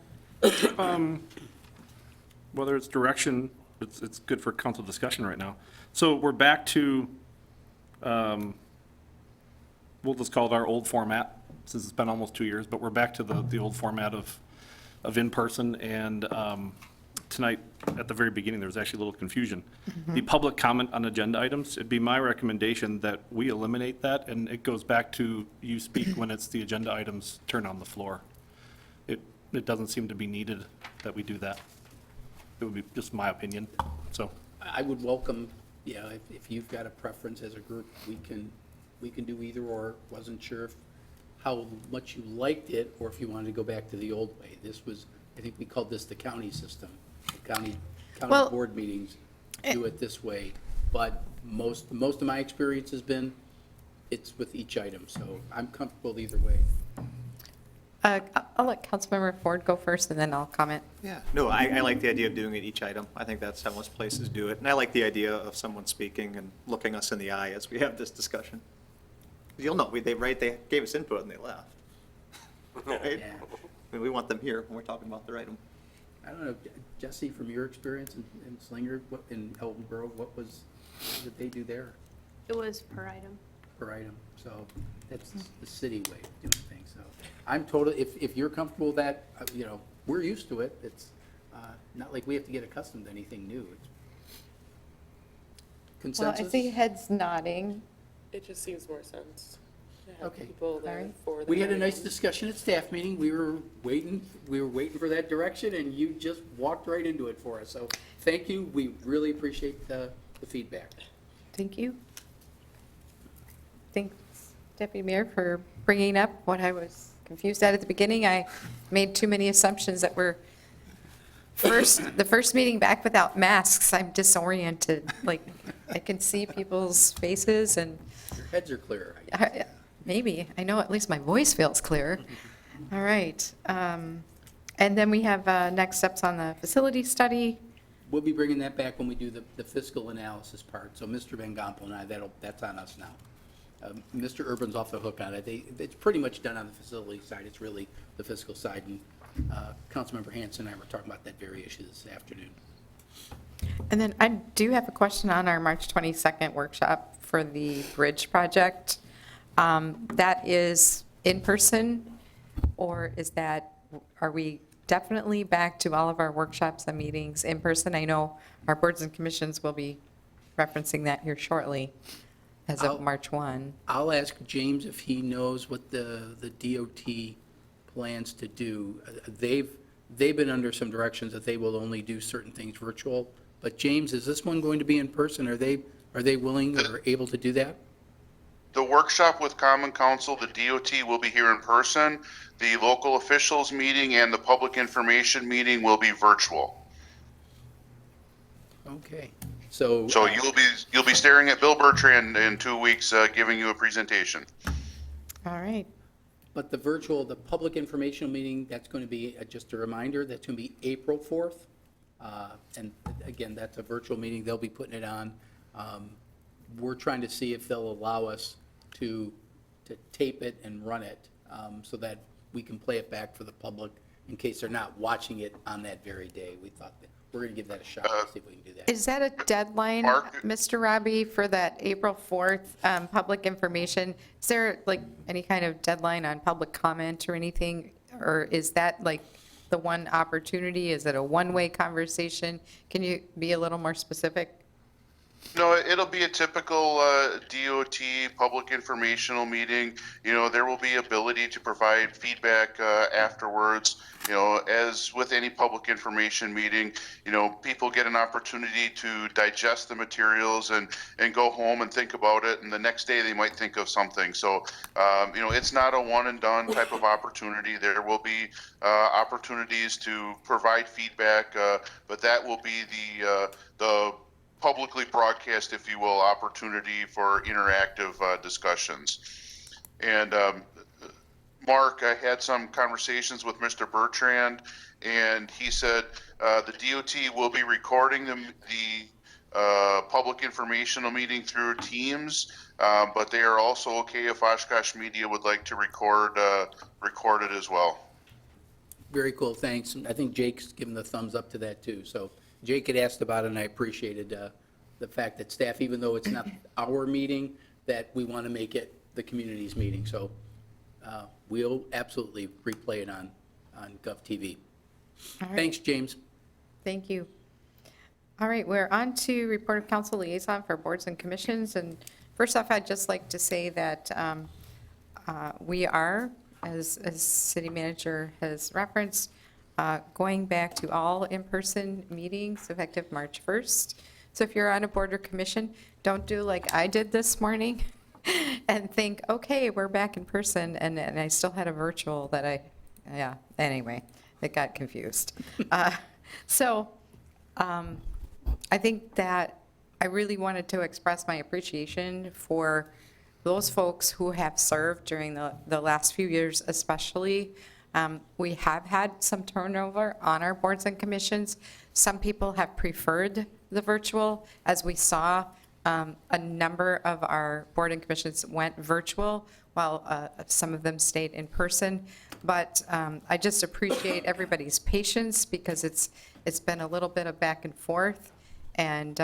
Whether it's direction, it's good for council discussion right now. So we're back to, we'll just call it our old format, since it's been almost 2 years, but we're back to the old format of in-person, and tonight, at the very beginning, there was actually a little confusion. The public comment on agenda items, it'd be my recommendation that we eliminate that, and it goes back to you speak when it's the agenda items turn on the floor. It doesn't seem to be needed that we do that. It would be just my opinion, so. I would welcome, if you've got a preference as a group, we can do either or. Wasn't sure how much you liked it, or if you wanted to go back to the old way. This was, I think we called this the county system. The county Well, board meetings do it this way, but most of my experience has been, it's with each item, so I'm comfortable either way. I'll let Councilmember Ford go first, and then I'll comment. Yeah, no, I like the idea of doing it each item. I think that's how most places do it. And I like the idea of someone speaking and looking us in the eye as we have this discussion. You'll know, they gave us input and they left. Right? Yeah. I mean, we want them here when we're talking about their item. I don't know, Jesse, from your experience in Slinger, in Elton Grove, what did they do there It was per item. per item? So that's the city way of doing things, so. I'm totally, if you're comfortable with that, we're used to it. It's not like we have to get accustomed to anything new. It's Well, I consensus? see heads nodding. It just seems more sense to have Okay. people there Sorry. for the. We had a nice items. discussion at staff meeting. We were waiting for that direction, and you just walked right into it for us. So thank you. We really appreciate the feedback. Thank you. Thanks, Deputy Mayor, for bringing up what I was confused at the beginning. I made too many assumptions that were the first meeting back without masks. I'm disoriented. Like, I can see people's faces and Your heads are clearer. maybe, I know at least my voice feels clearer. All right. And then we have next steps on the facility study. We'll be bringing that back when we do the fiscal analysis part. So Mr. Van Gompel and I, that's on us now. Mr. Urban's off the hook on it. It's pretty much done on the facility side. It's really the fiscal side. And Councilmember Hanson and I were talking about that very issue this afternoon. And then I do have a question on our March 22nd workshop for the bridge project. That is in person, or are we definitely back to all of our workshops and meetings in person? I know our boards and commissions will be referencing that here shortly. as of March 1. I'll ask James if he knows what the DOT plans to do. They've been under some directions that they will only do certain things virtual. But James, is this one going to be in person? Are they willing or able to do that? The workshop with Common Council, the DOT will be here in person. The local officials meeting and the public information meeting will be virtual. Okay. So You'll be staring at Bill Bertrand in 2 weeks, giving you a presentation. All right. But the public informational meeting, that's going to be, just a reminder, that's going to be April 4th. And again, that's a virtual meeting. They'll be putting it on. We're trying to see if they'll allow us to tape it and run it so that we can play it back for the public in case they're not watching it on that very day. We thought that we're going to give that a shot and see if we can do that. Is that a deadline, Mr. Robbie, for that April 4th public information? Is there like any kind of deadline on public comment or anything? Or is that like the one opportunity? Is it a one-way conversation? Can you be a little more specific? No, it'll be a typical DOT public informational meeting. You know, there will be ability to provide feedback afterwards. You know, as with any public information meeting, you know, people get an opportunity to digest the materials and go home and think about it. And the next day they might think of something. So, you know, it's not a one and done type of opportunity. There will be opportunities to provide feedback, but that will be the publicly broadcast, if you will, opportunity for interactive discussions. And Mark, I had some conversations with Mr. Bertrand, and he said the DOT will be recording the public informational meeting through Teams, but they are also okay if Oshkosh Media would like to record it as well. Very cool, thanks. And I think Jake's given the thumbs up to that too. So Jake had asked about it, and I appreciated the fact that staff, even though it's not our meeting, that we want to make it the community's meeting. So we'll absolutely replay it on GovTV. All right. Thanks, James. Thank you. All right, we're on to report of council liaison for boards and commissions. And first off, I'd just like to say that we are, as city manager has referenced, going back to all in-person meetings effective March 1st. So if you're on a board or commission, don't do like I did this morning and think, okay, we're back in person, and I still had a virtual that anyway, it got confused. So I think that I really wanted to express my appreciation for those folks who have served during the last few years especially. We have had some turnover on our boards and commissions. Some people have preferred the virtual. As we saw, a number of our board and commissions went virtual while some of them stayed in person. But I just appreciate everybody's patience because it's been a little bit of back and forth. And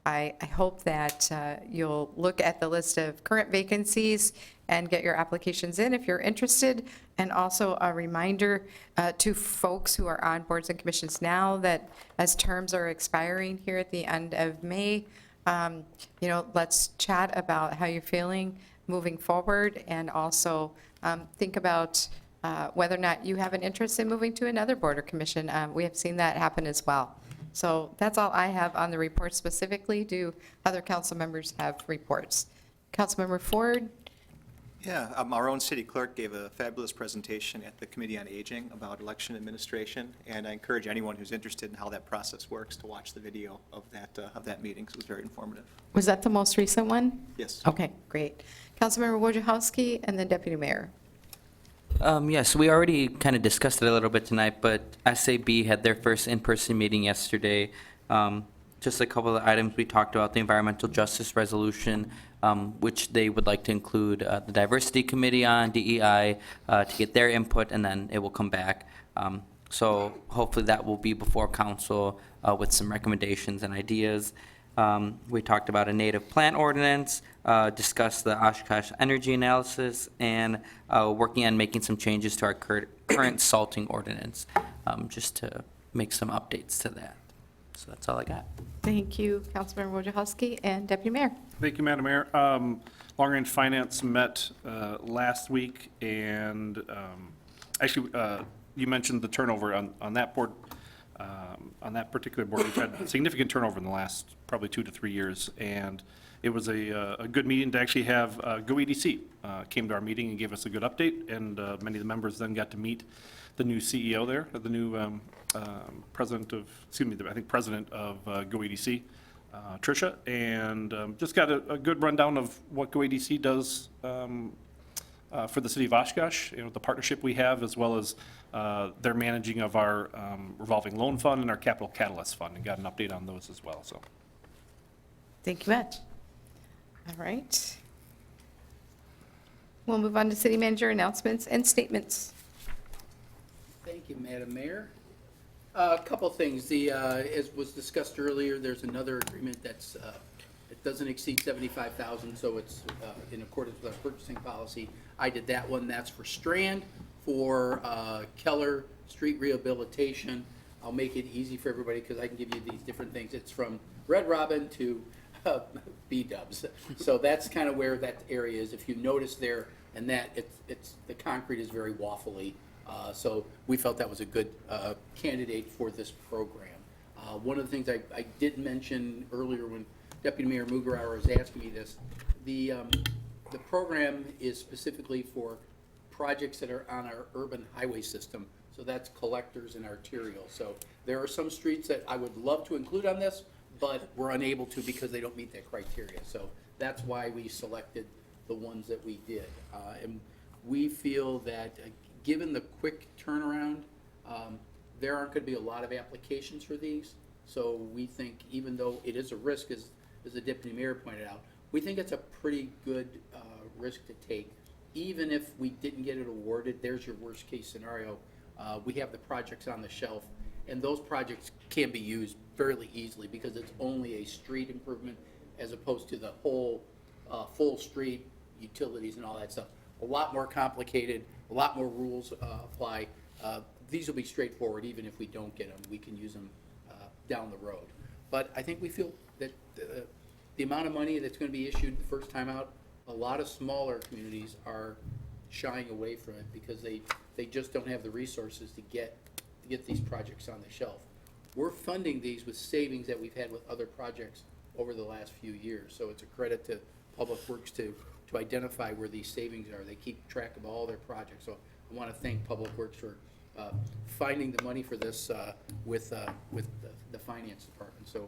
I hope that you'll look at the list of current vacancies and get your applications in if you're interested. And also a reminder to folks who are on boards and commissions now that as terms are expiring here at the end of May, you know, let's chat about how you're feeling moving forward, and also think about whether or not you have an interest in moving to another board or commission. We have seen that happen as well. So that's all I have on the report specifically. Do other council members have reports? Councilmember Ford? Yeah, our own city clerk gave a fabulous presentation at the Committee on Aging about election administration, and I encourage anyone who's interested in how that process works to watch the video of that meeting, because it was very informative. Was that the most recent one? Yes. Okay, great. Councilmember Wojciechowski and then Deputy Mayor. Yes, we already kind of discussed it a little bit tonight, but SAB had their first in-person meeting yesterday. Just a couple of items we talked about, the environmental justice resolution, which they would like to include the diversity committee on, DEI, to get their input, and then it will come back. So hopefully that will be before council with some recommendations and ideas. We talked about a native plant ordinance, discussed the Oshkosh energy analysis, and working on making some changes to our current salting ordinance, just to make some updates to that. So that's all I got. Thank you, Councilmember Wojciechowski and Deputy Mayor. Thank you, Madam Mayor. Long Range Finance met last week, and actually, you mentioned the turnover on that board. On that particular board, we've had significant turnover in the last probably 2 to 3 years, and it was a good meeting to actually have GoEDC came to our meeting and gave us a good update, and many of the members then got to meet the new CEO there, the new president of GoEDC, Tricia, and just got a good rundown of what GoEDC does for the city of Oshkosh, the partnership we have, as well as their managing of our revolving loan fund and our capital catalyst fund, and got an update on those as well. So, Thank you much. All right. We'll move on to city manager announcements and statements. Thank you, Madam Mayor. A couple things. As was discussed earlier, there's another agreement that's, it doesn't exceed $75,000, so it's in accordance with our purchasing policy. I did that one. That's for Strand, for Keller Street rehabilitation. I'll make it easy for everybody because I can give you these different things. It's from Red Robin to B-dubs. So that's kind of where that area is. If you notice there, and that it's the concrete is very waffly. So we felt that was a good candidate for this program. One of the things I did mention earlier when Deputy Mayor Mugarauer was asking me this, the program is specifically for projects that are on our urban highway system. So that's collectors and arterial. So there are some streets that I would love to include on this, but we're unable to because they don't meet that criteria. So that's why we selected the ones that we did. And we feel that given the quick turnaround, there aren't going to be a lot of applications for these. So we think even though it is a risk, as the Deputy Mayor pointed out, we think it's a pretty good risk to take. Even if we didn't get it awarded, there's your worst case scenario. We have the projects on the shelf, and those projects can be used fairly easily because it's only a street improvement as opposed to the whole full street, utilities and all that stuff. A lot more complicated, a lot more rules apply. These will be straightforward even if we don't get them. We can use them down the road. But I think we feel that the amount of money that's going to be issued the first time out, a lot of smaller communities are shying away from it because they just don't have the resources to get these projects on the shelf. We're funding these with savings that we've had with other projects over the last few years. So it's a credit to Public Works to identify where these savings are. They keep track of all their projects. So I want to thank Public Works for finding the money for this with the finance department. So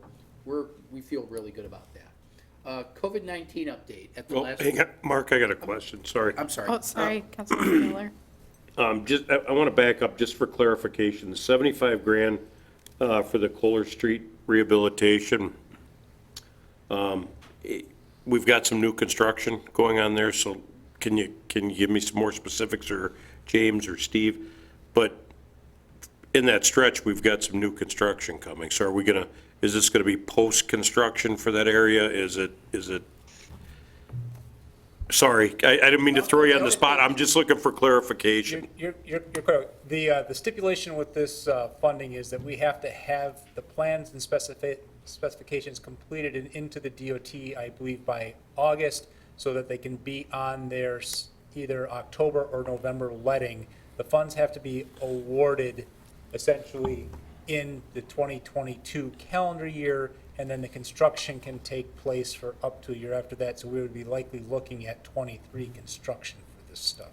we feel really good about that. COVID-19 update at the last. Hang on, Mark, I got a question, sorry. I'm sorry. Oh, sorry, Councilmember Miller. I want to back up just for clarification. The 75 grand for the Kohler Street rehabilitation, we've got some new construction going on there, so can you give me some more specifics, or James or Steve? But in that stretch, we've got some new construction coming. So is this gonna be post-construction for that area? Is it? Sorry, I didn't mean to throw you on the spot. I'm just looking for clarification. You're correct. The stipulation with this funding is that we have to have the plans and specifications completed and into the DOT, I believe, by August, so that they can be on their either October or November letting. The funds have to be awarded essentially in the 2022 calendar year, and then the construction can take place for up to a year after that. So we would be likely looking at 23 construction for this stuff.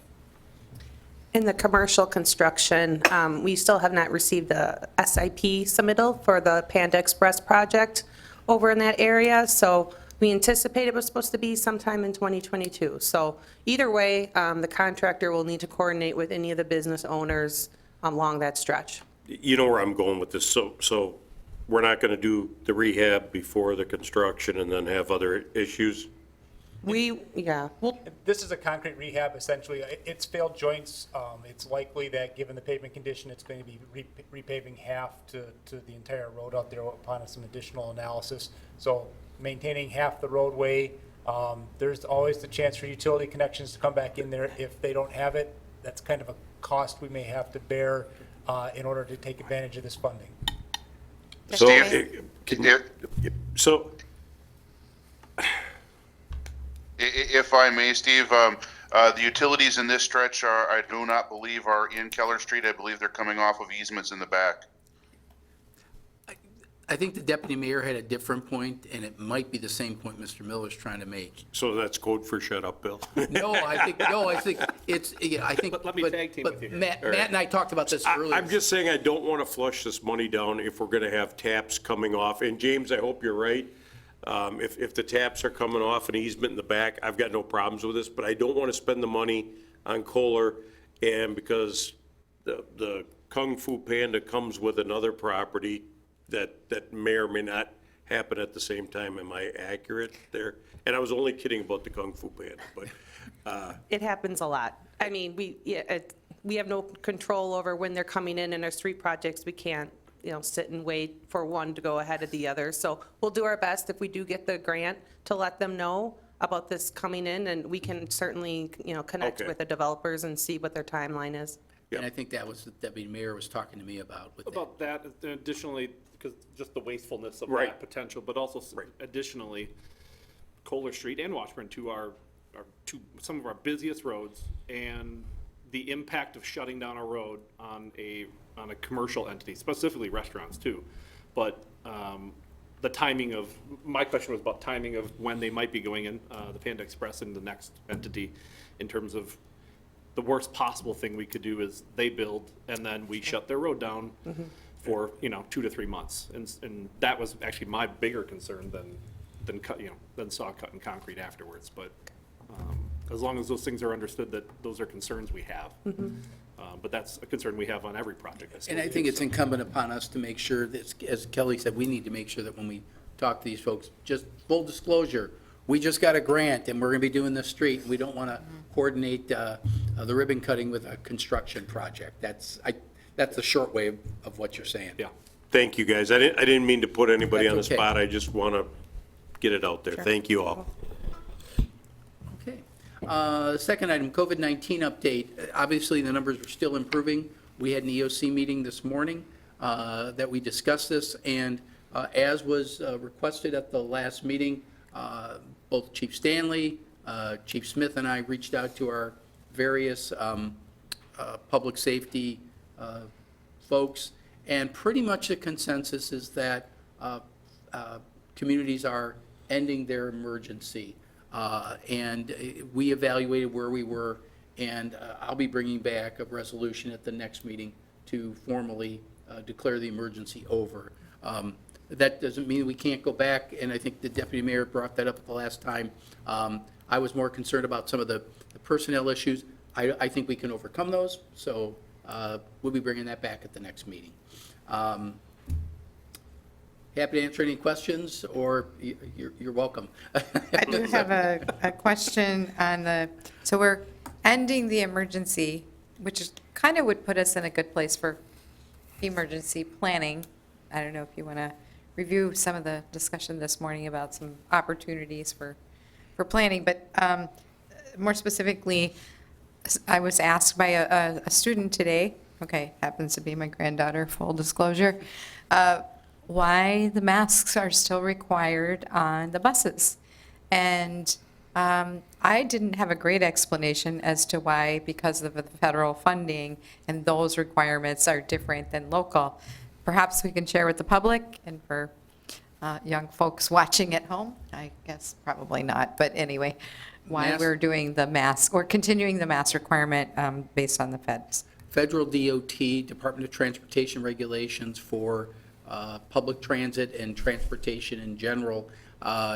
In the commercial construction, we still have not received the SIP submittal for the Panda Express project over in that area. So we anticipate it was supposed to be sometime in 2022. So either way, the contractor will need to coordinate with any of the business owners along that stretch. You know where I'm going with this, so we're not gonna do the rehab before the construction and then have other issues? Yeah. This is a concrete rehab, essentially. It's failed joints. It's likely that, given the pavement condition, it's going to be repaving half to the entire road out there upon some additional analysis. So maintaining half the roadway, there's always the chance for utility connections to come back in there if they don't have it. That's kind of a cost we may have to bear in order to take advantage of this funding. So, Steve? so, If I may, Steve, the utilities in this stretch are, I do not believe are in Keller Street. I believe they're coming off of easements in the back. I think the deputy mayor had a different point, and it might be the same point Mr. Miller's trying to make. so that's code for shut up, Bill? No, I think it's, yeah, I think. But let me tag team with you here. Matt and I talked about this earlier. I'm just saying I don't want to flush this money down if we're going to have taps coming off. And James, I hope you're right. If the taps are coming off an easement in the back, I've got no problems with this, but I don't want to spend the money on Kohler, and because the Kung Fu Panda comes with another property that may or may not happen at the same time. Am I accurate there? And I was only kidding about the Kung Fu Panda, but. It happens a lot. I mean, we have no control over when they're coming in our street projects. We can't, sit and wait for one to go ahead of the other. So we'll do our best if we do get the grant to let them know about this coming in, and we can certainly, connect Okay. with the developers and see what their timeline is. And I think that was what the deputy mayor was talking to me about. With that. About that, additionally, because just the wastefulness of Right. that potential, but also additionally, Kohler Street and Washburn, some of our busiest roads, and the impact of shutting down a road on a commercial entity, specifically restaurants too. But the timing of, my question was about timing of when they might be going in, the Panda Express and the next entity, in terms of the worst possible thing we could do is they build and then we shut their road down for 2 to 3 months, and that was actually my bigger concern than saw cut in concrete afterwards. But as long as those things are understood that those are concerns we have, but that's a concern we have on every project. And I think it's incumbent upon us to make sure that, as Kelly said, we need to make sure that when we talk to these folks, just full disclosure, we just got a grant and we're going to be doing this street. We don't want to coordinate the ribbon cutting with a construction project. That's the short way of what you're saying. Yeah. Thank you, guys. I didn't mean to put anybody on the That's okay. spot. I just want to get it out there. Thank you all. Okay. Second item, COVID-19 update. Obviously, the numbers are still improving. We had an EOC meeting this morning that we discussed this, and as was requested at the last meeting, both Chief Stanley, Chief Smith, and I reached out to our various public safety folks, and pretty much the consensus is that communities are ending their emergency. And we evaluated where we were, and I'll be bringing back a resolution at the next meeting to formally declare the emergency over. That doesn't mean we can't go back, and I think the deputy mayor brought that up at the last time. I was more concerned about some of the personnel issues. I think we can overcome those, so we'll be bringing that back at the next meeting. Happy to answer any questions, or you're welcome. I do have a question on so we're ending the emergency, which is kind of would put us in a good place for emergency planning. I don't know if you want to review some of the discussion this morning about some opportunities for planning, but more specifically, I was asked by a student today, happens to be my granddaughter, full disclosure, why the masks are still required on the buses. And I didn't have a great explanation as to why, because of the federal funding and those requirements are different than local. Perhaps we can share with the public and for young folks watching at home. I guess probably not, but anyway, why we're doing the mask, or continuing the mask requirement based on the feds. Federal DOT, Department of Transportation regulations for public transit and transportation in general,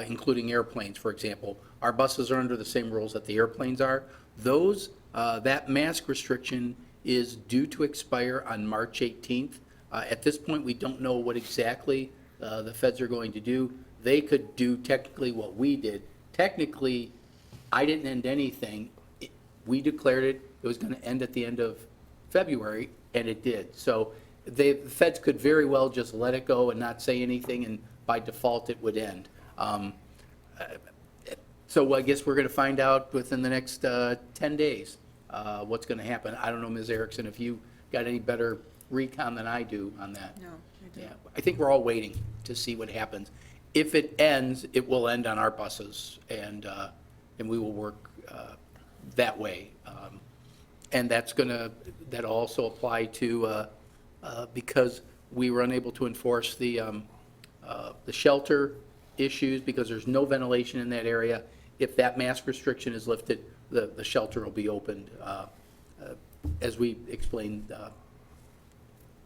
including airplanes, for example. Our buses are under the same rules that the airplanes are. That mask restriction is due to expire on March 18th. At this point, we don't know what exactly the feds are going to do. They could do technically what we did. Technically, I didn't end anything. We declared it was going to end at the end of February, and it did. So the feds could very well just let it go and not say anything, and by default, it would end. So I guess we're going to find out within the next 10 days what's going to happen. I don't know, Ms. Erickson, if you got any better recon than I do on that. No, I Yeah, I think we're all waiting to see what happens. If it ends, it will end on our buses, and we will work that way. And that'll also apply to, because we were unable to enforce the shelter issues because there's no ventilation in that area. If that mask restriction is lifted, the shelter will be opened, as we explained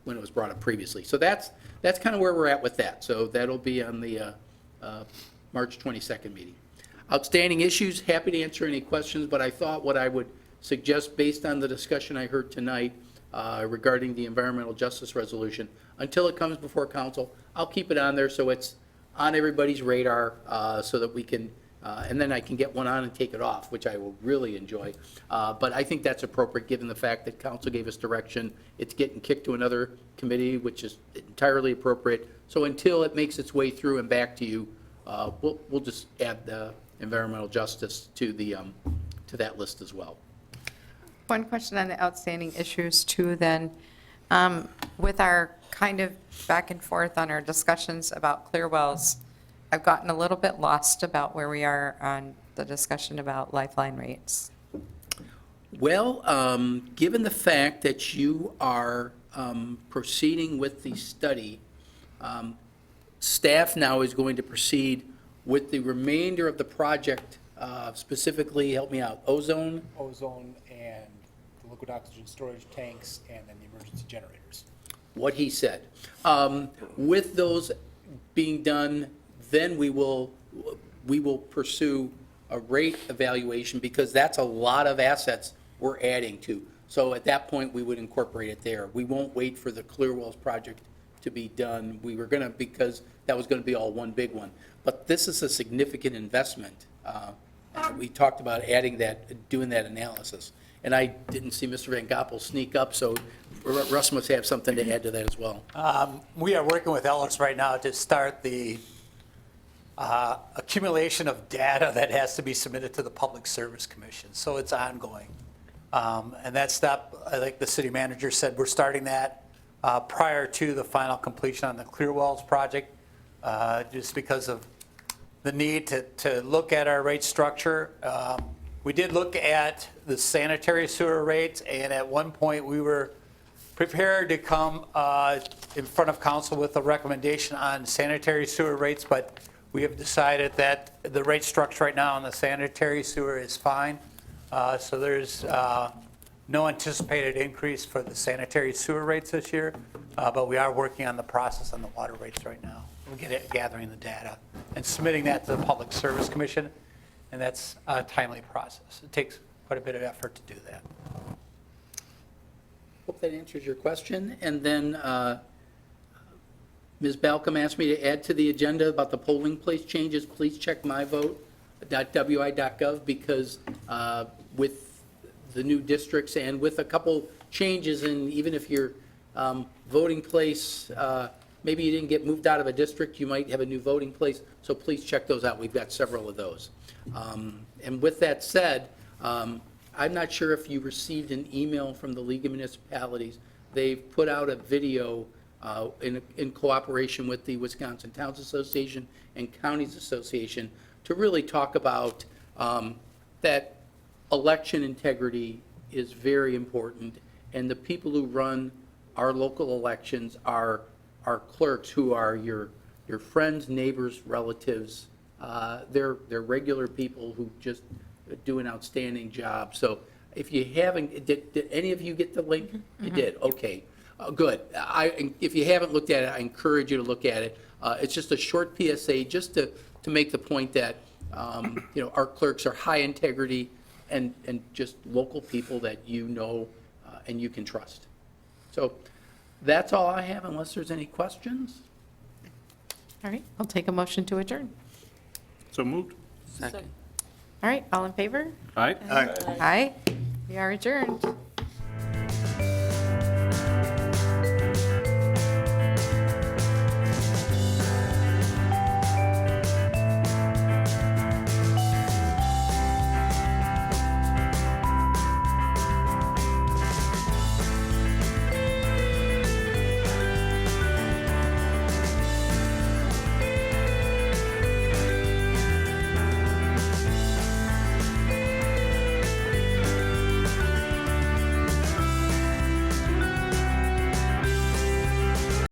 when it was brought up previously. So that's kind of where we're at with that. So that'll be on the March 22nd meeting. Outstanding issues, happy to answer any questions, but I thought what I would suggest, based on the discussion I heard tonight regarding the environmental justice resolution, until it comes before council, I'll keep it on there so it's on everybody's radar so that we can, and then I can get one on and take it off, which I will really enjoy. But I think that's appropriate, given the fact that council gave us direction. It's getting kicked to another committee, which is entirely appropriate. So until it makes its way through and back to you, we'll just add the environmental justice to that list as well. One question on the outstanding issues too, then. With our kind of back and forth on our discussions about clear wells, I've gotten a little bit lost about where we are on the discussion about lifeline rates. Well, given the fact that you are proceeding with the study, staff now is going to proceed with the remainder of the project, specifically, help me out, ozone? Ozone and the liquid oxygen storage tanks, and then the emergency generators. What he said. With those being done, then we will pursue a rate evaluation, because that's a lot of assets we're adding to. So at that point, we would incorporate it there. We won't wait for the Clearwells project to be done. We were going to, because that was going to be all one big one. But this is a significant investment. We talked about adding that, doing that analysis. And I didn't see Mr. Van Goppel sneak up, so Russ must have something to add to that as well. We are working with Ellis right now to start the accumulation of data that has to be submitted to the Public Service Commission. So it's ongoing. And that step, like the city manager said, we're starting that prior to the final completion on the Clearwells project, just because of the need to look at our rate structure. We did look at the sanitary sewer rates, and at one point we were prepared to come in front of council with a recommendation on sanitary sewer rates, but we have decided that the rate structure right now on the sanitary sewer is fine. So there's no anticipated increase for the sanitary sewer rates this year, but we are working on the process on the water rates right now. We're gathering the data and submitting that to the Public Service Commission, and that's a timely process. It takes quite a bit of effort to do that. Hope that answers your question. And then Ms. Balcom asked me to add to the agenda about the polling place changes. Please check myvote.wi.gov, because with the new districts and with a couple changes, and even if your voting place, maybe you didn't get moved out of a district, you might have a new voting place. So please check those out. We've got several of those. And with that said, I'm not sure if you received an email from the League of Municipalities. They've put out a video in cooperation with the Wisconsin Towns Association and Counties Association to really talk about that election integrity is very important, and the people who run our local elections are our clerks, who are your friends, neighbors, relatives. They're regular people who just do an outstanding job. So if you haven't, did any of you get the link? Mm-hmm. You did, okay. Good. If you haven't looked at it, I encourage you to look at it. It's just a short PSA, just to make the point that our clerks are high integrity and just local people that you know and you can trust. So that's all I have, unless there's any questions. All right, I'll take a motion to adjourn. So moved. All right, all in favor? Aye. Aye. We are adjourned.